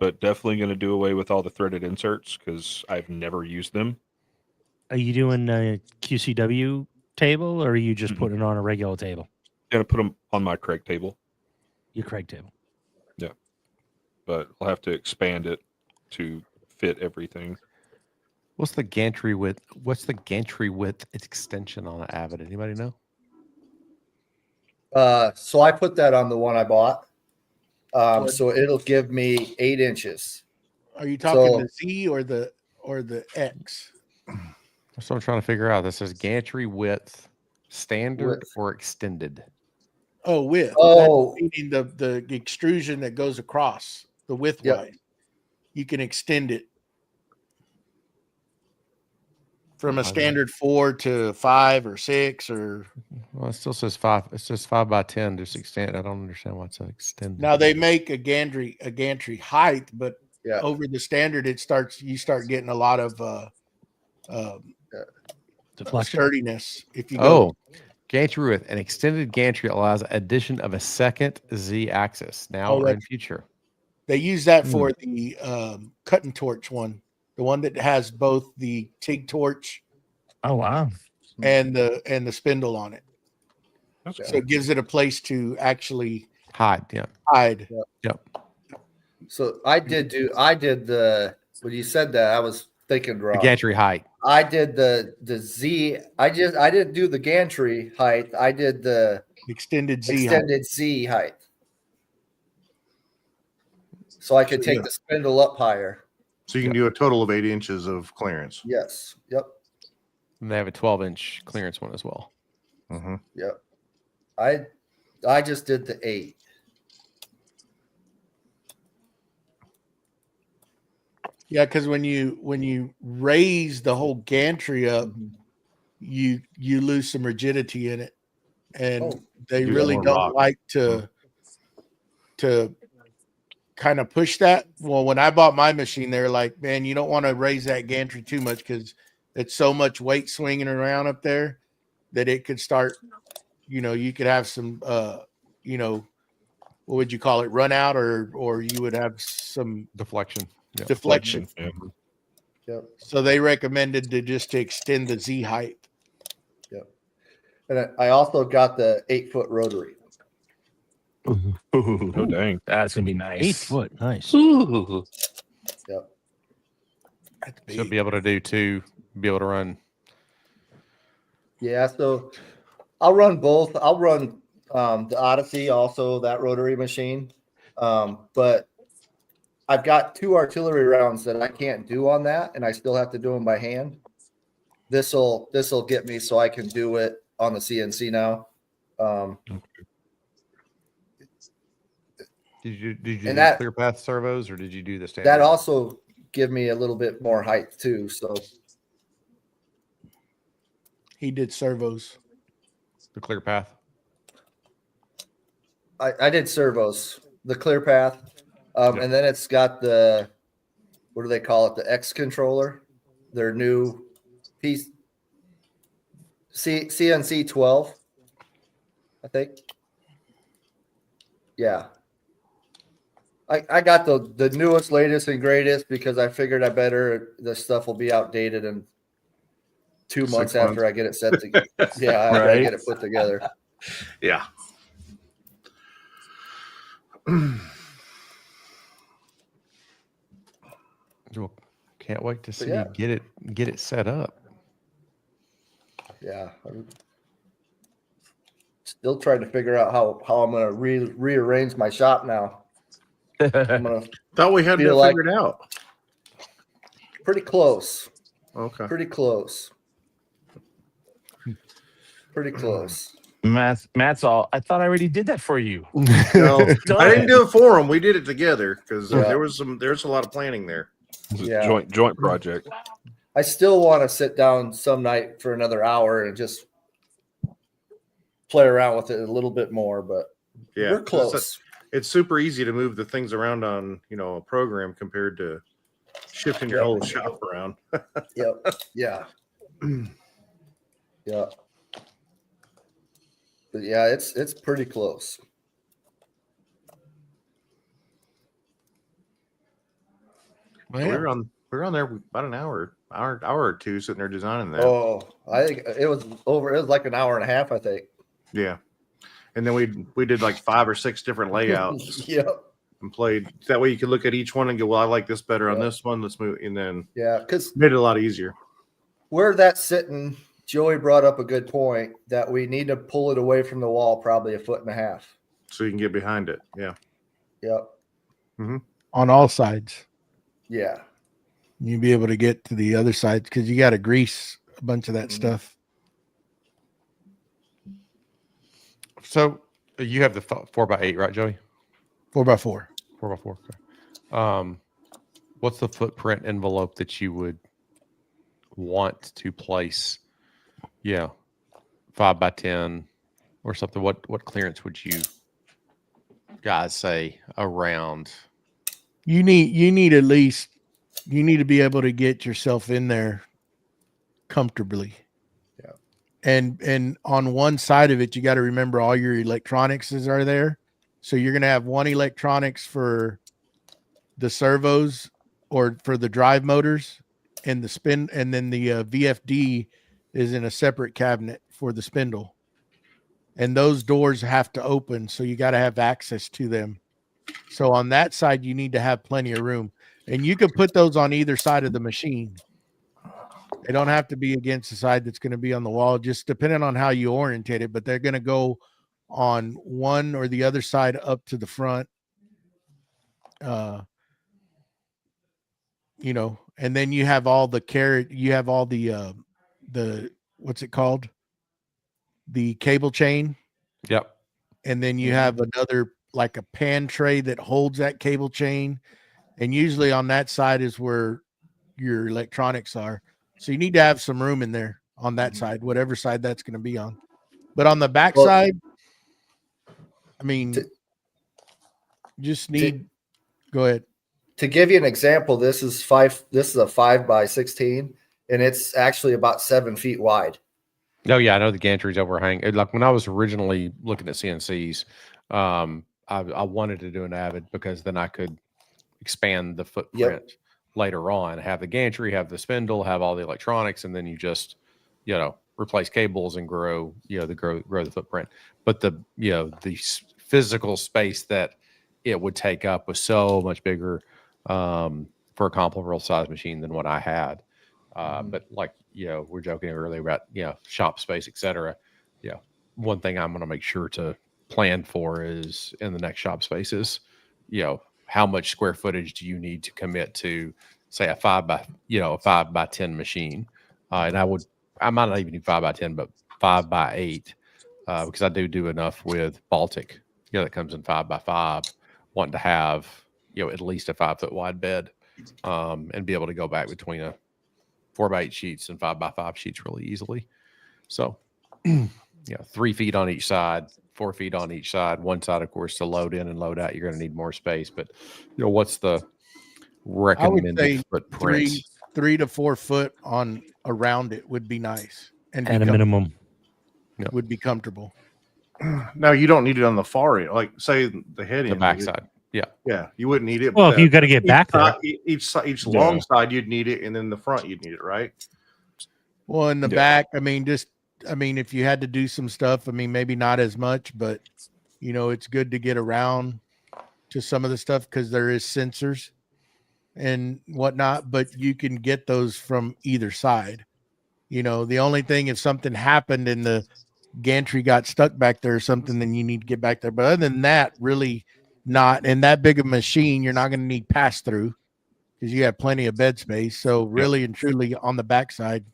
but definitely going to do away with all the threaded inserts because I've never used them.
Are you doing a QCW table, or are you just
Mhm.
putting it on a regular table?
Going to put them on my Craig table,
Your Craig table.
but I'll have to expand it to fit everything.
What's the gantry width? What's the gantry width extension on an Avid? Anybody know?
So I put that on the one I bought. So it'll give me 8 inches.
Are you talking
So-
the Z or the X?
That's what I'm trying to figure out. This says gantry width, standard
Width.
or extended.
Oh, width.
Oh.
That's meaning the extrusion that goes across the width
Yep.
wise. You can extend it from a
Okay.
standard 4 to 5 or 6 or.
Well, it still says 5. It says 5 by 10. Just extend. I don't understand why it's extended.
Now they make a gantry height, but
Yeah.
over the standard you start getting a lot of
Deflection.
sturdiness. If you go,
Gantry width. An extended gantry allows addition of a second Z axis now or in future.
they use that for the cutting torch one, the one that has both the TIG torch
Oh wow.
and the spindle on it.
That's
So it gives it a place to actually
Hide. Yeah.
hide.
So I did the when you said that, I was thinking
The
wrong.
gantry height.
I did the Z. I didn't do the gantry height. I did the
Extended Z height.
extended Z height. So I could take the spindle up higher.
So you can do a total of 8 inches of clearance.
Yes. Yep.
And they have a 12-inch clearance one as well.
Mm-hmm.
Yep. I just did the 8.
Yeah, because when you raise the whole gantry up, you lose some rigidity in it, and
Oh,
they
use
really
more
don't
rock.
like to kind of push that. Well, when I bought my machine, they're like, "Man, you don't want to raise that gantry too much because it's so much weight swinging around up there that it could start. You could have some, what would you call it, run out, or you would have some
Deflection. Yeah.
deflection."
Yeah.
Yep.
So they recommended to extend the Z height.
Yep. And I also got the 8-foot rotary.
Oh dang.
That's gonna be nice.
8 foot, nice.
Ooh.
Yep.
That's big.
Should be able to do two. Be able to run.
Yeah. So I'll run both. I'll run the Odyssey, also that rotary machine. But I've got 2 artillery rounds that I can't do on that, and I still have to do them by hand. This'll get me so I can do it on the CNC now.
Did you do
And
the
that-
clear path servos, or did you do the standard?
That also give me a little bit more height too. So
He did servos.
the clear path.
I did servos, the clear path, and then it's got the, what do they call it? The X controller, their new piece, CNC 12, I think. Yeah. I got the newest, latest, and greatest because I figured this stuff will be outdated in 2 months
6
after
months.
I get it set together. Yeah, after I get it put together.
Yeah.
Well, can't wait to see
yeah.
you get it set up.
Yeah. I'm still trying to figure out how I'm going to rearrange my shop now. I'm going to
Thought we had
Feel
that
like-
figured out.
pretty close.
Okay.
Pretty close. Pretty close.
Matt's all. I thought I already did that for you.
No,
Done.
I didn't do it for him. We did it together because
Yeah.
there's a lot of planning there.
This is
Yeah.
a joint project.
I still want to sit down some night for another hour and just play around with it a little bit more, but
Yeah,
we're close.
It's super easy to move the things around on a program compared to shifting your whole shop around.
Yep. Yeah. Yeah. But yeah, it's pretty close.
We were on there about an hour or two sitting there designing that.
Oh, I think it was like an hour and a half, I think.
Yeah, and then we did like 5 or 6 different layouts
Yep.
and played. That way you could look at each one and go, well, I like this better on
Yeah.
this one. Let's move, and then
Yeah, because
made it a lot easier.
where that's sitting, Joey brought up a good point that we need to pull it away from the wall probably 1.5 feet.
So you can get behind it. Yeah.
Yep.
On all sides.
Yeah.
You'll be able to get to the other side because you got to grease a bunch of that stuff.
So you have the 4x8, right, Joey?
4x4.
4x4. Okay. What's the footprint envelope that you would want to place? Yeah, 5x10 or something. What clearance would you guys say around?
You need at least, you need to be able to get yourself in there comfortably.
Yeah.
And on one side of it, you got to remember all your electronics are there. So you're going to have one electronics for the servos or for the drive motors and the spin. And then the VFD is in a separate cabinet for the spindle. And those doors have to open. So you got to have access to them. So on that side, you need to have plenty of room. And you can put those on either side of the machine. They don't have to be against the side that's going to be on the wall, just depending on how you orientate it. But they're going to go on one or the other side up to the front. And then you have all the what's it called? The cable chain.
Yep.
And then you have another, like a pan tray that holds that cable chain. And usually on that side is where your electronics are. So you need to have some room in there on that side, whatever side that's going to be on. But on the back side, I mean, go ahead.
To give you an example, this is a 5x16, and it's actually about 7 feet wide.
Oh yeah, I know the gantry's overhang. Like when I was originally looking at CNCs, I wanted to do an Avid because then I could expand the footprint later on. Have the gantry, have the spindle, have all the electronics, and then you just, replace cables and grow the footprint. But the physical space that it would take up was so much bigger for a comparable size machine than what I had. But like, we're joking earlier about, shop space, etc. One thing I'm going to make sure to plan for is in the next shop spaces, how much square footage do you need to commit to, say, a 5x10 machine? And I might not even do 5x10, but 5x8, because I do enough with Baltic, that comes in 5x5, wanting to have, at least a 5-foot wide bed, and be able to go back between a 4x8 sheets and 5x5 sheets really easily. So, 3 feet on each side, 4 feet on each side. One side, of course, to load in and load out, you're going to need more space. But, what's the recommended footprint?
3 to 4 foot on around it would be nice, and
At a minimum.
would be comfortable.
Now you don't need it on the far end, like say the head
The
end,
backside.
Yeah, you wouldn't need it.
Well,
but
if you got to get back there.
each long side, you'd need it, and then the front, you'd need it, right?
Well, in the back, if you had to do some stuff, maybe not as much, but it's good to get around to some of the stuff because there is sensors and whatnot, but you can get those from either side. The only thing, if something happened and the gantry got stuck back there or something, then you need to get back there. But other than that, really not in that big of a machine, you're not going to need pass through because you have plenty of bed space. So really and truly on the backside,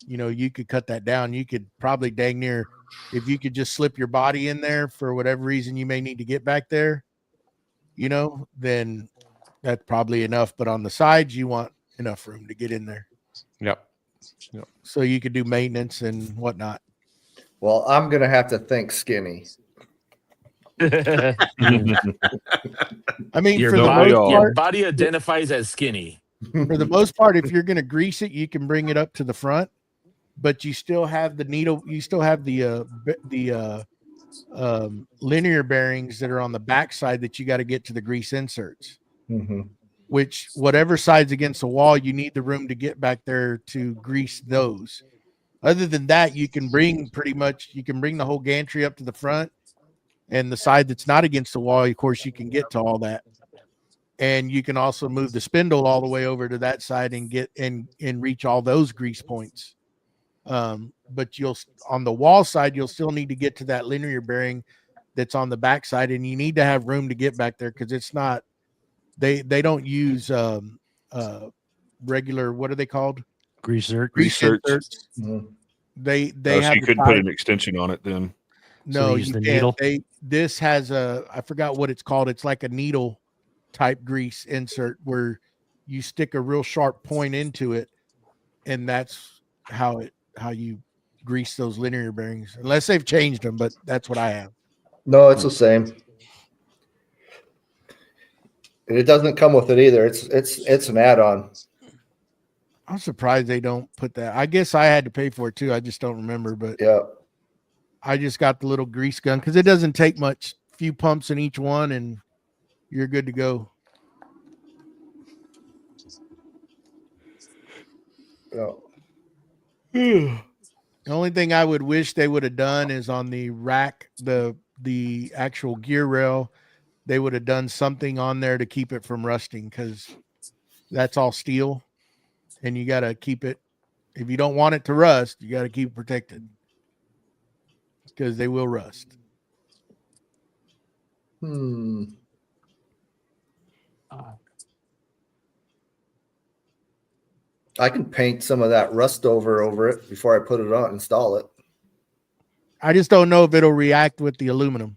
you could cut that down. You could probably dang near, if you could just slip your body in there for whatever reason you may need to get back there, then that's probably enough. But on the sides, you want enough room to get in there.
Yep.
So you could do maintenance and whatnot.
Well, I'm going to have to think skinny.
Your
For
your body identifies as skinny.
For the most part, if you're going to grease it, you can bring it up to the front, but you still have the needle. You still have the linear bearings that are on the back side that you got to get to the grease inserts.
Mm-hmm.
Which whatever side's against the wall, you need the room to get back there to grease those. Other than that, you can bring the whole gantry up to the front, and the side that's not against the wall, of course, you can get to all that. And you can also move the spindle all the way over to that side and get and reach all those grease points. But on the wall side, you'll still need to get to that linear bearing that's on the back side, and you need to have room to get back there because it's not. They don't use regular, what are they called?
Grease
inserts.
Mm-hmm.
They
So
have
you couldn't put an extension on it then.
No,
use
you
the
can't.
needle?
This has I forgot what it's called. It's like a needle type grease insert where you stick a real sharp point into it, and that's how you grease those linear bearings. Unless they've changed them, but that's what I have.
No, it's the same. And it doesn't come with it either. It's an add-on.
I'm surprised they don't put that. I guess I had to pay for it too. I just don't remember, but
Yeah.
I just got the little grease gun because it doesn't take much. Few pumps in each one, and you're good to go.
Yeah.
The only thing I would wish they would have done is on the rack, the actual gear rail, they would have done something on there to keep it from rusting because that's all steel, and you got to keep it. If you don't want it to rust, you got to keep it protected because they will rust.
I can paint some of that rust over it before I put it on, install it.
I just don't know if it'll react with the aluminum.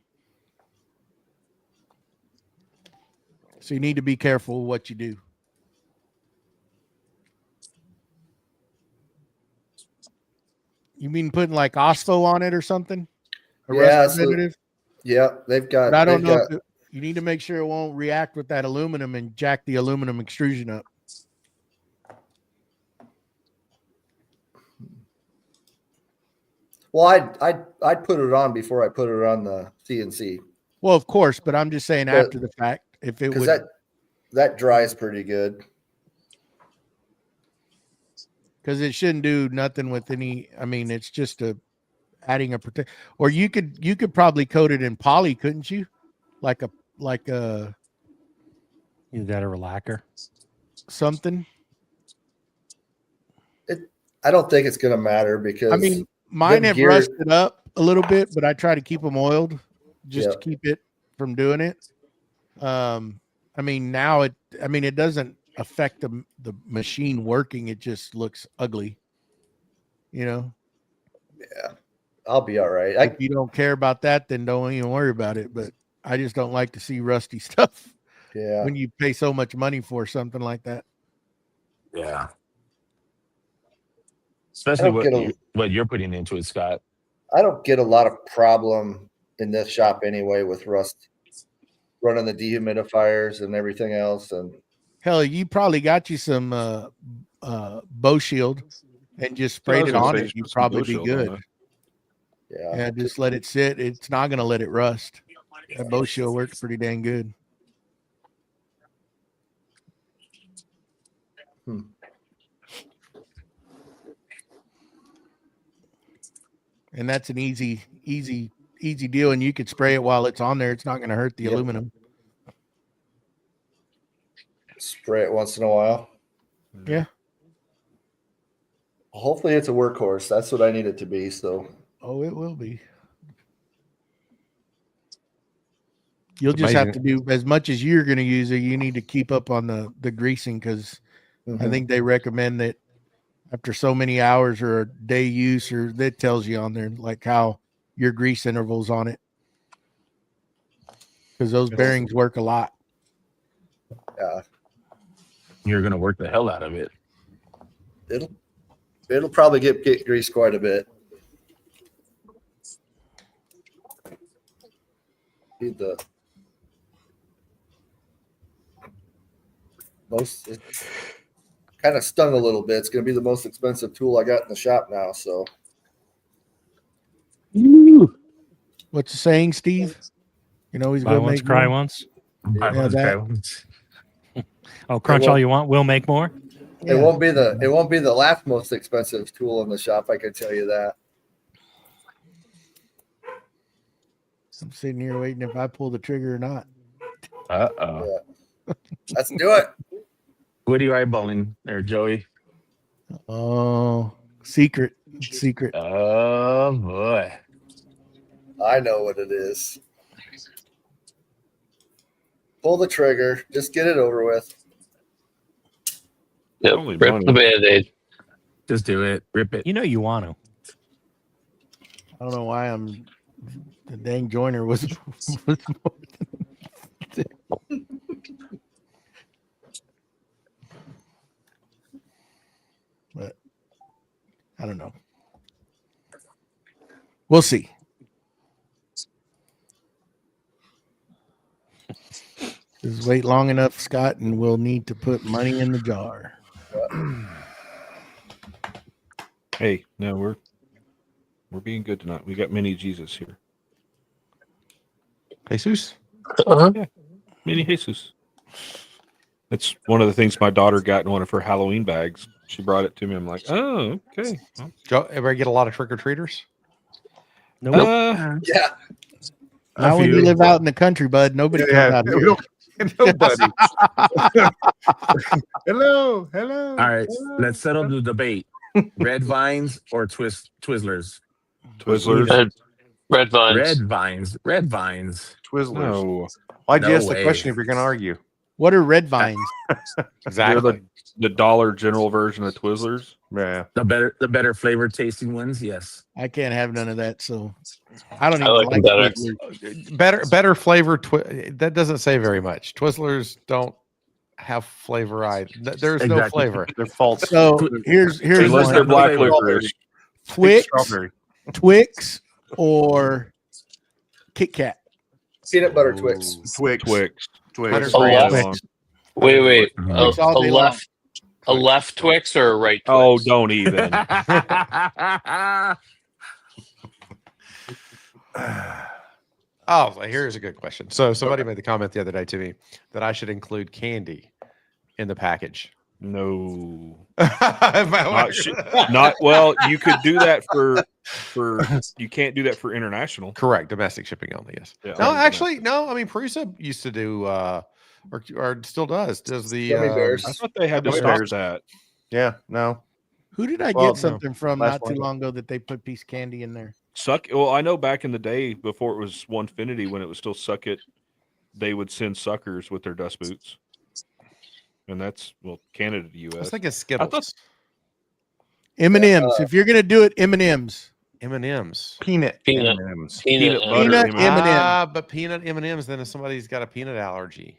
So you need to be careful what you do. You mean putting like OSFO on it or something? Rust preventative?
Yeah, they've got.
But I don't know. You need to make sure it won't react with that aluminum and jack the aluminum extrusion up.
Well, I'd put it on before I put it on the CNC.
Well, of course, but I'm just saying after the fact, if it would,
that dries pretty good.
because it shouldn't do nothing with any. I mean, it's just adding a protect. Or you could probably coat it in poly, couldn't you? Like a
Is that a relaxer?
something.
I don't think it's going to matter because
I mean, mine
them
have
gear-
rusted up a little bit, but I try to keep them oiled just
Yeah.
to keep it from doing it. I mean, now it doesn't affect the machine working. It just looks ugly. You know,
I'll be all right.
if you don't care about that, then don't even worry about it. But I just don't like to see rusty stuff
Yeah.
when you pay so much money for something like that.
Yeah.
I
Especially
don't get a-
what you're putting into it, Scott.
I don't get a lot of problem in this shop anyway with rust running the dehumidifiers and everything else. And
Hell, you probably got you some bow shield and just sprayed it on it. You'd probably be good.
yeah,
Yeah, just let it sit. It's not going to let it rust. That bow shield works pretty dang good. And that's an easy deal. And you could spray it while it's on there. It's not going to hurt the
Yep.
aluminum.
spray it once in a while.
Yeah.
Hopefully it's a workhorse. That's what I need it to be. So
Oh, it will be. You'll
It's
just have to
amazing.
do as much as you're going to use it. You need to keep up on the greasing because I think they recommend that after so many hours or a day use, or that tells you on there like how your grease intervals on it, because those bearings work a lot.
You're gonna work the hell out of it.
it'll probably get greased quite a bit. Need the most. It kind of stung a little bit. It's going to be the most expensive tool I got in the shop now. So
What's the saying, Steve? You know he's
Buy
going to
once,
make
cry
more?
once.
Buy
Yeah,
ones,
that-
buy ones.
Oh, crunch all you want. We'll make more.
it won't be the last most expensive tool in the shop. I can tell you that.
I'm sitting here waiting if I pull the trigger or not.
Uh-oh.
Let's do it.
What are you eyeballing there, Joey?
Oh, secret.
Oh boy.
I know what it is. Pull the trigger. Just get it over with.
Yep.
Only
Rip
money.
the Band-Aid.
Just do it. Rip it.
You know you want to.
I don't know why the dang joiner was more than but I don't know. We'll see. Just wait long enough, Scott, and we'll need to put money in the jar.
Hey, no, we're being good tonight. We got mini Jesus here.
Jesus.
Uh-huh.
Mini Jesus. That's one of the things my daughter got in one of her Halloween bags. She brought it to me. I'm like, oh, okay. Well,
Joe, ever get a lot of trick or treaters?
Nope.
Yeah.
Now, when you
few.
live out in the country, bud, nobody comes out here.
Nobody. Hello.
All right, let's settle the debate. Red vines or Twizzlers?
Twizzlers.
Red vines.
Red vines.
Twizzlers.
No,
Why'd you
No
ask the
way.
question if you're going to argue?
What are red vines?
Exactly.
the Dollar General version of Twizzlers.
Yeah.
The better flavor tasting ones, yes.
I can't have none of that, so I don't
I
even
like
like
them better.
Twizzlers.
Better flavor. That doesn't say very much. Twizzlers don't have flavor either. There's no
Exactly.
flavor.
They're false.
So here's
Unless
one.
they're black
Flavor.
licorice.
Twix,
Strawberry.
Twix, or Kit Kat.
Peanut butter Twix.
Twix.
Twix.
Twix.
A
All
left.
day long.
Wait.
Twix
A
all day long.
left Twix or a right Twix?
Oh, don't even.
Oh, well, here's a good question. So somebody made the comment the other day to me that I should include candy in the package.
No.
Not
Not well. You could do that for. You can't do that for international.
correct. Domestic shipping only. Yes.
Yeah,
No,
only
actually, no. I mean, Prusa used to do, or still does the
Gummy bears.
I thought they had to
Gummy
stop
bears.
that.
Yeah, no.
Who did I
Well,
get something from
last
not too
one.
long ago that they put piece of candy in there?
Suck. Well, I know back in the day before it was Onefinity, when it was still Suck It, they would send suckers with their dust boots, and that's Canada to
I
U.S.
was thinking Skittles.
M&M's. If you're gonna do it, M&M's.
M&M's.
Peanut
Peanut.
M&Ms.
Peanut
butter
Peanut
M&Ms.
M&M.
But peanut M&Ms. Then if somebody's got a peanut allergy,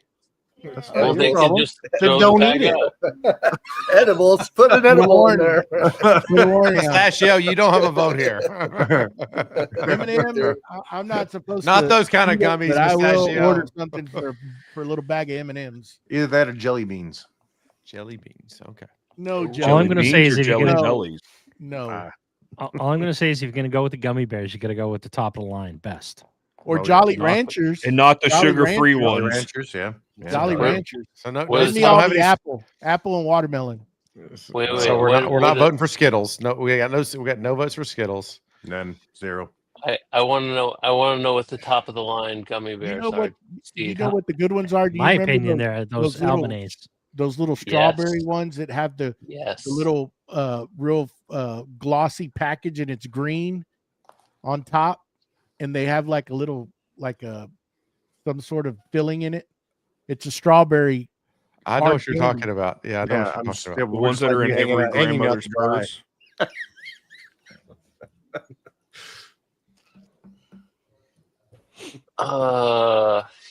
That's
Yeah,
Well,
not
they
your
can
problem.
just
Then
throw the
don't
bag
eat it.
out.
Edibles. Put an edible in there.
Put a warning on.
Pistachio, you don't have a vote here.
M&M. I'm not supposed
Not
to.
those kind of
eat it,
gummies.
But I will
Pistachio.
order something for a little bag of M&M's.
Either that or jelly beans.
Jelly beans. Okay.
No
All
jelly.
I'm gonna
beans
say
or
is if you're
jelly
gonna-
bellies.
No.
All I'm going to say is if you're going to go with the gummy bears, you got to go with the top of the line best.
Or
Oh, yeah,
Jolly
not-
Ranchers.
And not the
Jolly
sugar-free
Ranchers.
Jolly
ones.
Ranchers, yeah.
Jolly
Wait.
Ranchers.
So no,
What
Give
is-
me
I don't
all
have
the
any.
apple and watermelon.
Wait,
So we're
what-
not
what-
voting for Skittles. No, we got no votes for Skittles.
None. Zero.
I want to know. I want to know what the top of the line gummy
You
bears
know
are.
what?
Steve.
You know what the good ones are? Do you
My
remember
opinion,
those,
there are those
those little-
Albanese.
those little strawberry ones that have the
Yes.
little real glossy package and it's green on top, and they have like a little some sort of filling in it. It's a strawberry.
I know
Hard
what you're
candy.
talking about. Yeah, I know
Yeah,
what
I'm
you're
just,
talking
yeah,
about.
The
we're
ones
just
that are in
like
every
hanging out
grandmother's
to dry.
purse.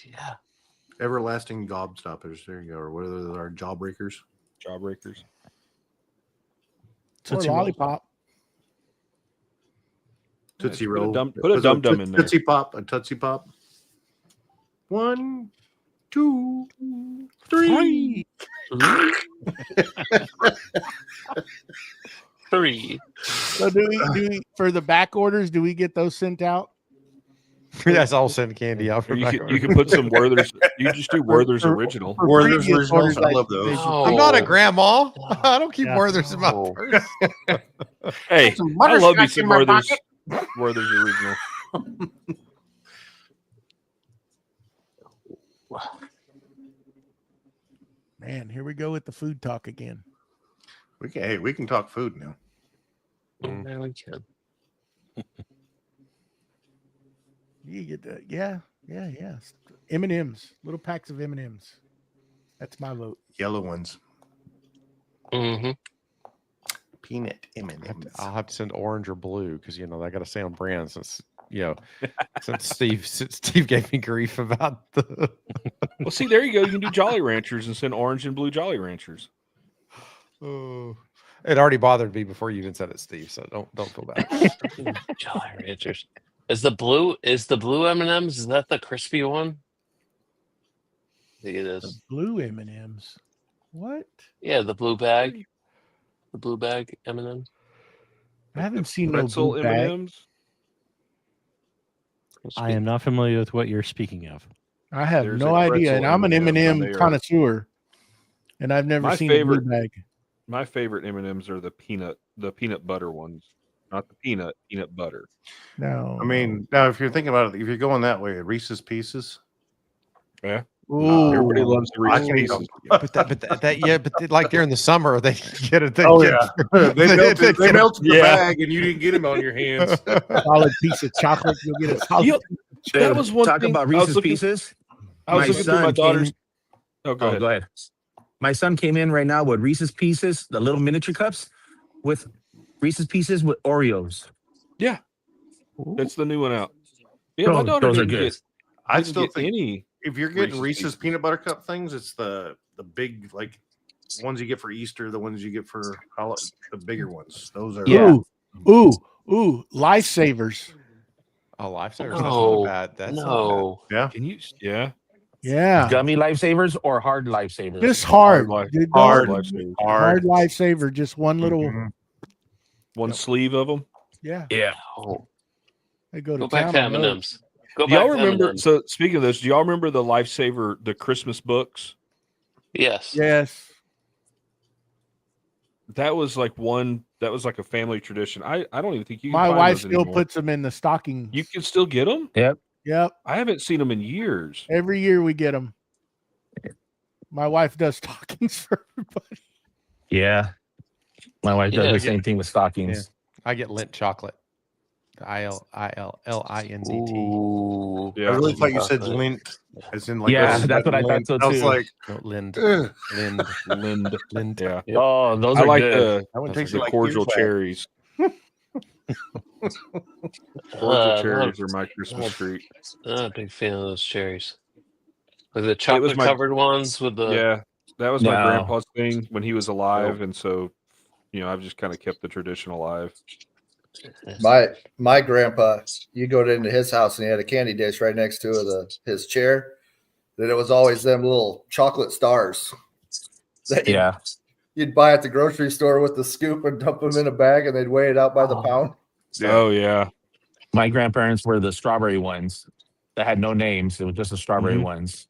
Yeah.
Everlasting gobstoppers. There you go. Or what are those? Are jawbreakers?
Jawbreakers.
Or
Tootsie Roll.
lollipop.
Tootsie
Put a
Roll.
dum- put a dum-dum in there.
Tootsie Pop. A Tootsie Pop. 1, 2, 3.
Three.
So do we for the back orders? Do we get those sent out?
Yes, I'll send candy out for
Or you
back
could
order.
put some Werther's. You just do Werther's
for-
original.
for
Werther's
previous
originals.
orders,
I love those.
No.
I'm not a grandma.
No.
I don't keep
Yeah.
Werther's in my
No.
purse.
Hey,
some
I love me
butterscotch
some
in my
Werther's. Werther's original.
Man, here we go with the food talk again.
We can talk food now.
Now we can.
You get the yeah. M&Ms, little packs of M&Ms. That's my vote.
Yellow ones.
Mm-hmm.
Peanut M&Ms.
I'll have to send orange or blue because I got to stay on brand since since Steve gave me grief about the.
Well, see, there you go. You can do Jolly Ranchers and send orange and blue Jolly Ranchers.
Oh, it already bothered me before you even said it, Steve. So don't feel bad.
Jolly Ranchers. Is the blue M&Ms? Is that the crispy one? I think it is.
Blue M&Ms. What?
Yeah, the blue bag. The blue bag M&Ms.
I haven't seen no
Pretzel
blue bag.
M&Ms.
I am not familiar with what you're speaking of.
I have
There's
no
a
idea, and
pretzel
I'm an
M&M, and
M&M
they are-
connoisseur, and I've never
My
seen
favorite-
a blue bag.
My favorite M&Ms are the peanut butter ones, not the peanut butter.
No,
I mean, now if you're thinking about it, if you're going that way, Reese's Pieces.
Ooh,
Everybody loves the
I
Reese's
can eat
Pieces.
but like during the summer they get it.
Oh yeah, they melted the
Yeah.
bag, and you didn't get them on your hands.
solid piece of chocolate. You'll get a solid.
Yep. That was one
Talk
thing.
about
I was
Reese's
looking-
Pieces.
I was
My
looking through my
son
daughter's.
came-
Oh, go
Oh,
ahead.
go ahead. My son came in right now with Reese's Pieces, the little miniature cups, with Reese's Pieces with Oreos.
That's the new one out. Yeah, my
Those-
daughter
those are
didn't
good.
get,
I
didn't
still
get
think
any.
if you're getting
Reese's
Reese's
Pieces.
peanut butter cup things, it's the big like ones you get for Easter, the ones you get for the bigger ones. Those are
Yeah.
Ooh, lifesavers.
Oh, lifesavers. That's
No.
not bad. That's not
No.
yeah.
Can you? Yeah.
Yeah,
Gummy lifesavers or hard lifesavers?
just hard,
life-
dude.
hard
Don't-
Lifesavers.
hard lifesaver. Just one little.
Mhm.
One sleeve of them.
Yeah,
Yeah.
Oh,
they go to
go back
town
to
on those.
M&Ms. Go
Do y'all
back to
remember?
M&Ms.
So speaking of this, do y'all remember the Lifesaver, the Christmas books?
Yes.
Yes,
that was like a family tradition. I don't even think you can
My
find
wife
those
still
anymore.
puts them in the stocking.
You can still get them?
Yep.
Yep.
I haven't seen them in years.
Every year we get them. My wife does stockings for everybody.
Yeah. My wife does
Yeah.
the same thing with stockings.
I get Lindt chocolate. ILLINDT.
Ooh.
Yeah.
I really thought you said
Chocolate.
lint, as in like
Yeah,
this,
that's what I thought
lint.
so
I was
too.
like,
No, Lind.
ugh,
Lind.
Lind. Yeah.
Yep.
Oh, those
I
are
like
good.
that one
Those
tastes
are
the
like
cordial
Fuse
cherries. Cordial
Not,
cherries are my Christmas treat.
not a big fan of those cherries. Like the
was
chocolate
my-
covered ones with the.
Yeah, that was my
No.
grandpa's thing when he was alive, and so I've just kind of kept the tradition alive.
My grandpa, you go into his house and he had a candy dish right next to his chair. Then it was always them little chocolate stars that
Yeah.
you'd buy at the grocery store with the scoop and dump them in a bag, and they'd weigh it out by the pound.
Yeah.
Oh yeah,
My grandparents were the strawberry ones that had no names. It was just the strawberry
Mhm.
ones.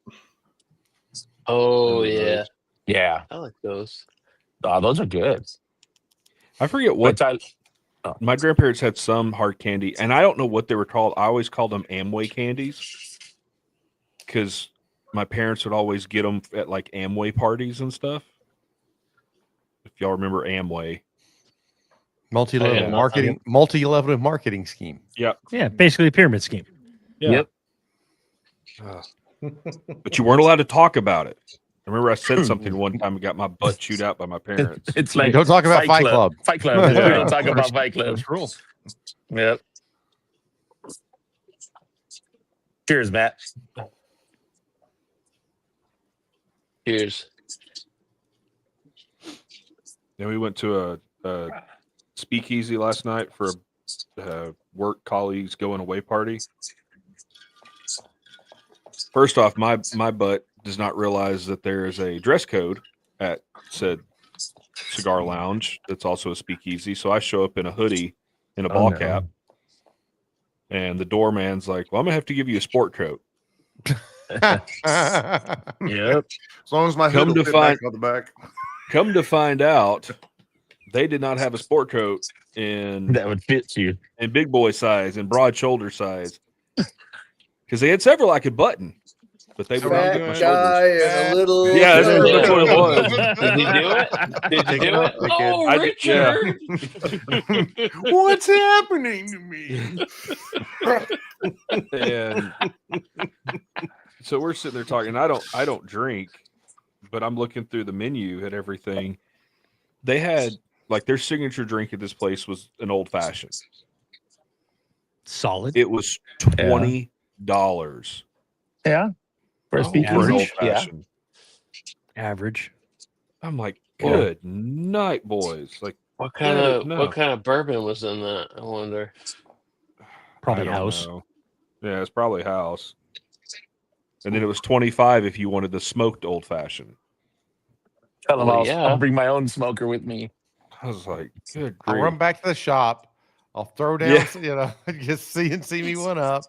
Oh
Remember
yeah,
those.
Yeah.
I like those.
Oh, those are good.
I forget what
But
my grandparents had some hard candy, and I don't know what they were called. I always called them Amway candies because my parents would always get them at like Amway parties and stuff. If y'all remember Amway,
Multi-level
yeah.
marketing. Multi-level marketing scheme.
Yeah, basically a pyramid scheme.
Yep.
But you weren't allowed to talk about it. I remember I said something one time and got my butt chewed out by my parents.
It's like
Don't talk about Fight Club.
Fight Club.
Yeah.
Don't talk about Fight Club. Yep. Cheers, Matt.
Cheers.
Then we went to a speakeasy last night for a work colleagues going away party. First off, my butt does not realize that there is a dress code at said cigar lounge that's also a speakeasy. So I show up in a hoodie and a ball
no.
cap, and the doorman's like, "Well, I'm gonna have to give you a sport coat."
Yep.
As long as my hood
Come
will
to
fit
find-
back on the back.
Come to find out, they did not have a sport coat in
That would fit you.
big boy size and broad shoulder size because they had several I could button, but they would not
Fat
get my
guy
shoulders.
and a little.
Yeah, that's
Yeah.
pretty much what it was.
Did you do it? Did you do it? Oh,
I did-
Richard!
What's happening to me?
And so we're sitting there talking. I don't drink, but I'm looking through the menu at everything. They had like their signature drink at this place was an old fashioned.
Solid.
It was $20
Yeah. For a
Oh,
for an
speakeasy.
old
Yeah.
fashioned.
Average.
I'm like, good night, boys. Like,
What kind of
No.
what kind of bourbon was in that? I wonder.
Probably
I don't
house.
know. Yeah, it's probably house. And then it was 25 if you wanted the smoked old fashioned.
Tell them
Well, yeah.
I'll bring my own smoker with me.
I was like, good
I'll
grief.
run back to the shop. I'll throw down, just see me one up.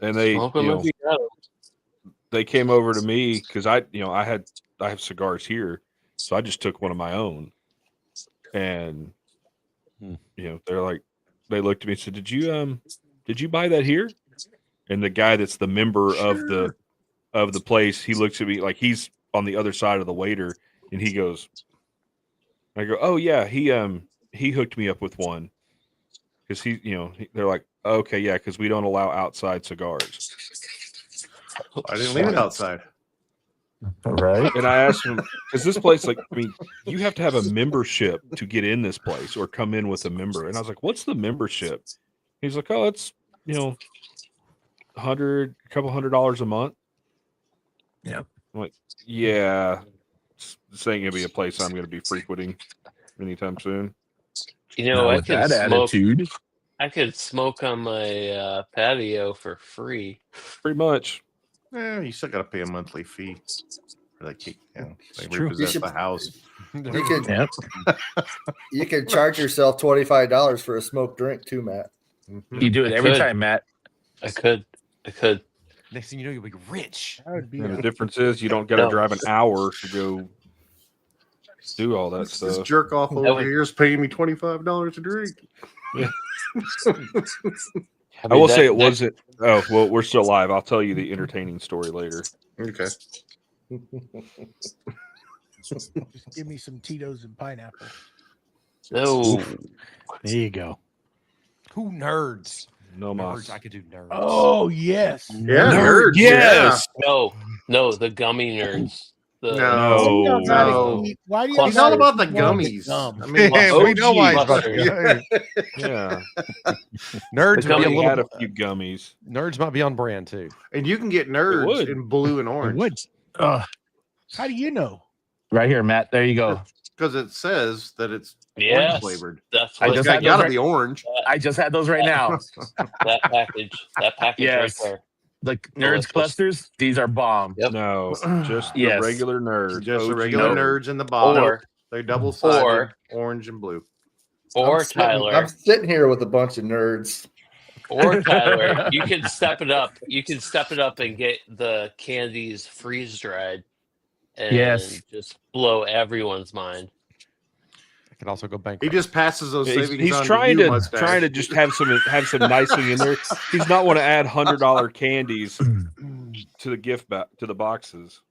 And they,
Smoke 'em
you
if
know,
you got 'em.
they came over to me because I have cigars here, so I just took one of my own. And they're like, they looked at me and said, did you buy that here? And the guy that's the member of the place, he looks at me like he's on the other side of the waiter, and he goes, I go, oh yeah, he hooked me up with one because they're like, okay, yeah, because we don't allow outside cigars.
I didn't leave it outside.
Right.
And I asked him, because this place, like, I mean, you have to have a membership to get in this place or come in with a member. And I was like, what's the membership? He's like, oh, it's, a couple $100 a month.
Yep.
I'm like, yeah, this ain't gonna be a place I'm gonna be frequenting anytime soon.
You know,
Now,
I
with
could
that
smoke.
attitude,
I could smoke on my patio for free.
Pretty much.
You still got to pay a monthly fee for that key. They
true.
repossess
You should-
the house.
You could
yep.
you could charge yourself $25 for a smoked drink too, Matt.
You do it every
Could.
time, Matt.
I could.
Next thing you know, you'll be rich.
That would be
And the difference is you don't got to
No.
drive an hour to go do all that
This
stuff.
jerk off over here is paying me $25 a drink.
I will say it wasn't. Oh well, we're still live. I'll tell you the entertaining story later.
Okay.
Just give me some Tito's and pineapple.
No.
There you go.
Who nerds?
No
Nerds.
mas.
I could do nerds.
Oh yes.
Yeah,
Nerd,
nerds.
yes.
No, the gummy nerds. The,
No.
No.
Why do you
He's all about the
want
gummies.
gum?
I mean,
Yeah, we know why he's about
Clusters.
to
Yeah,
Nerds
The
would be a
gummy
we had
little.
a few gummies.
Nerds might be on brand too.
and you can get
It
nerds
would.
in blue and orange
Wood.
How do you know?
Right here, Matt. There you go.
because it says that it's
Yes,
orange flavored.
that's
I
what
just
It's
had
got
those
to be orange.
I just had those right now.
that package. That package
Yes.
right there.
The nerds
Delicious.
clusters. These are bomb.
Yep.
No, just the
Yes.
regular nerds.
Just the
OG
regular
nerds.
nerds in the bottom.
Or
They're double sided,
or-
orange and blue.
or
I'm
Tyler.
sitting here with a bunch of nerds.
Or Tyler, you can step it up. You can step it up and get the candies freeze dried, and
Yes.
just blow everyone's mind.
I can also go
He
bankrupt.
just passes those
He's,
savings
he's
on
trying
to you,
to
mustache.
trying to just have some nicing in there. He's not want to add $100 candies to the to the boxes.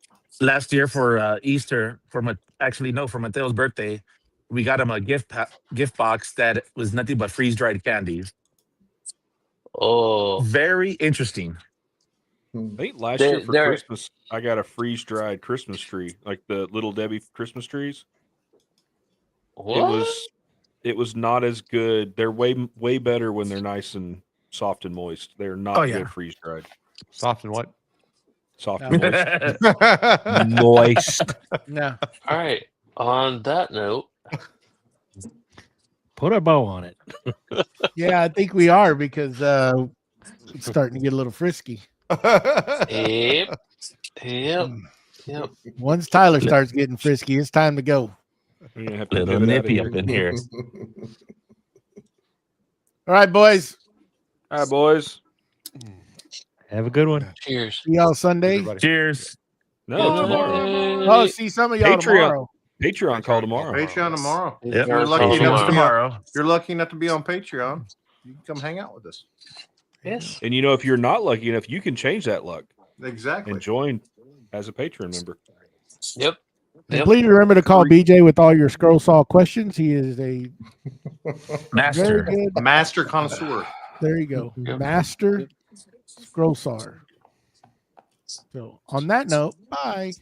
Last year for Easter, for Mateo's birthday, we got him a gift box that was nothing but freeze dried candies.
Oh,
Very interesting.
I think last
They're-
year for
they're-
Christmas, I got a freeze dried Christmas tree, like the Little Debbie Christmas trees.
what?
It was not as good. They're way better when they're nice and soft and moist. They're not
Oh, yeah.
good freeze dried.
Soft and what?
Soft and moist.
Moist.
No.
All right. On that note,
Put a bow on it.
Yeah, I think we are because it's starting to get a little frisky.
yep, yep.
Once Tyler starts getting frisky, it's time to go.
We're gonna have to
Little
pivot out of
nippy
here.
up in here.
All right, boys.
All right, boys.
Have a good one.
Cheers.
See y'all Sunday.
Everybody.
Cheers.
No, tomorrow.
Oh, see some of y'all
Patreon.
tomorrow.
Patreon call tomorrow.
Patreon tomorrow.
Yep.
You're lucky
Tomorrow.
enough to be
Tomorrow.
You're lucky enough to be on Patreon. You can come hang out with us.
Yes.
And you know, if you're not lucky enough, you can change that luck
Exactly.
and join as a Patreon member.
Yep.
And
Yep.
please remember to call BJ with all your scroll saw questions. He is a very
Master.
good.
Master connoisseur.
There you go.
Yep.
Master scroll saw. So on that note, bye.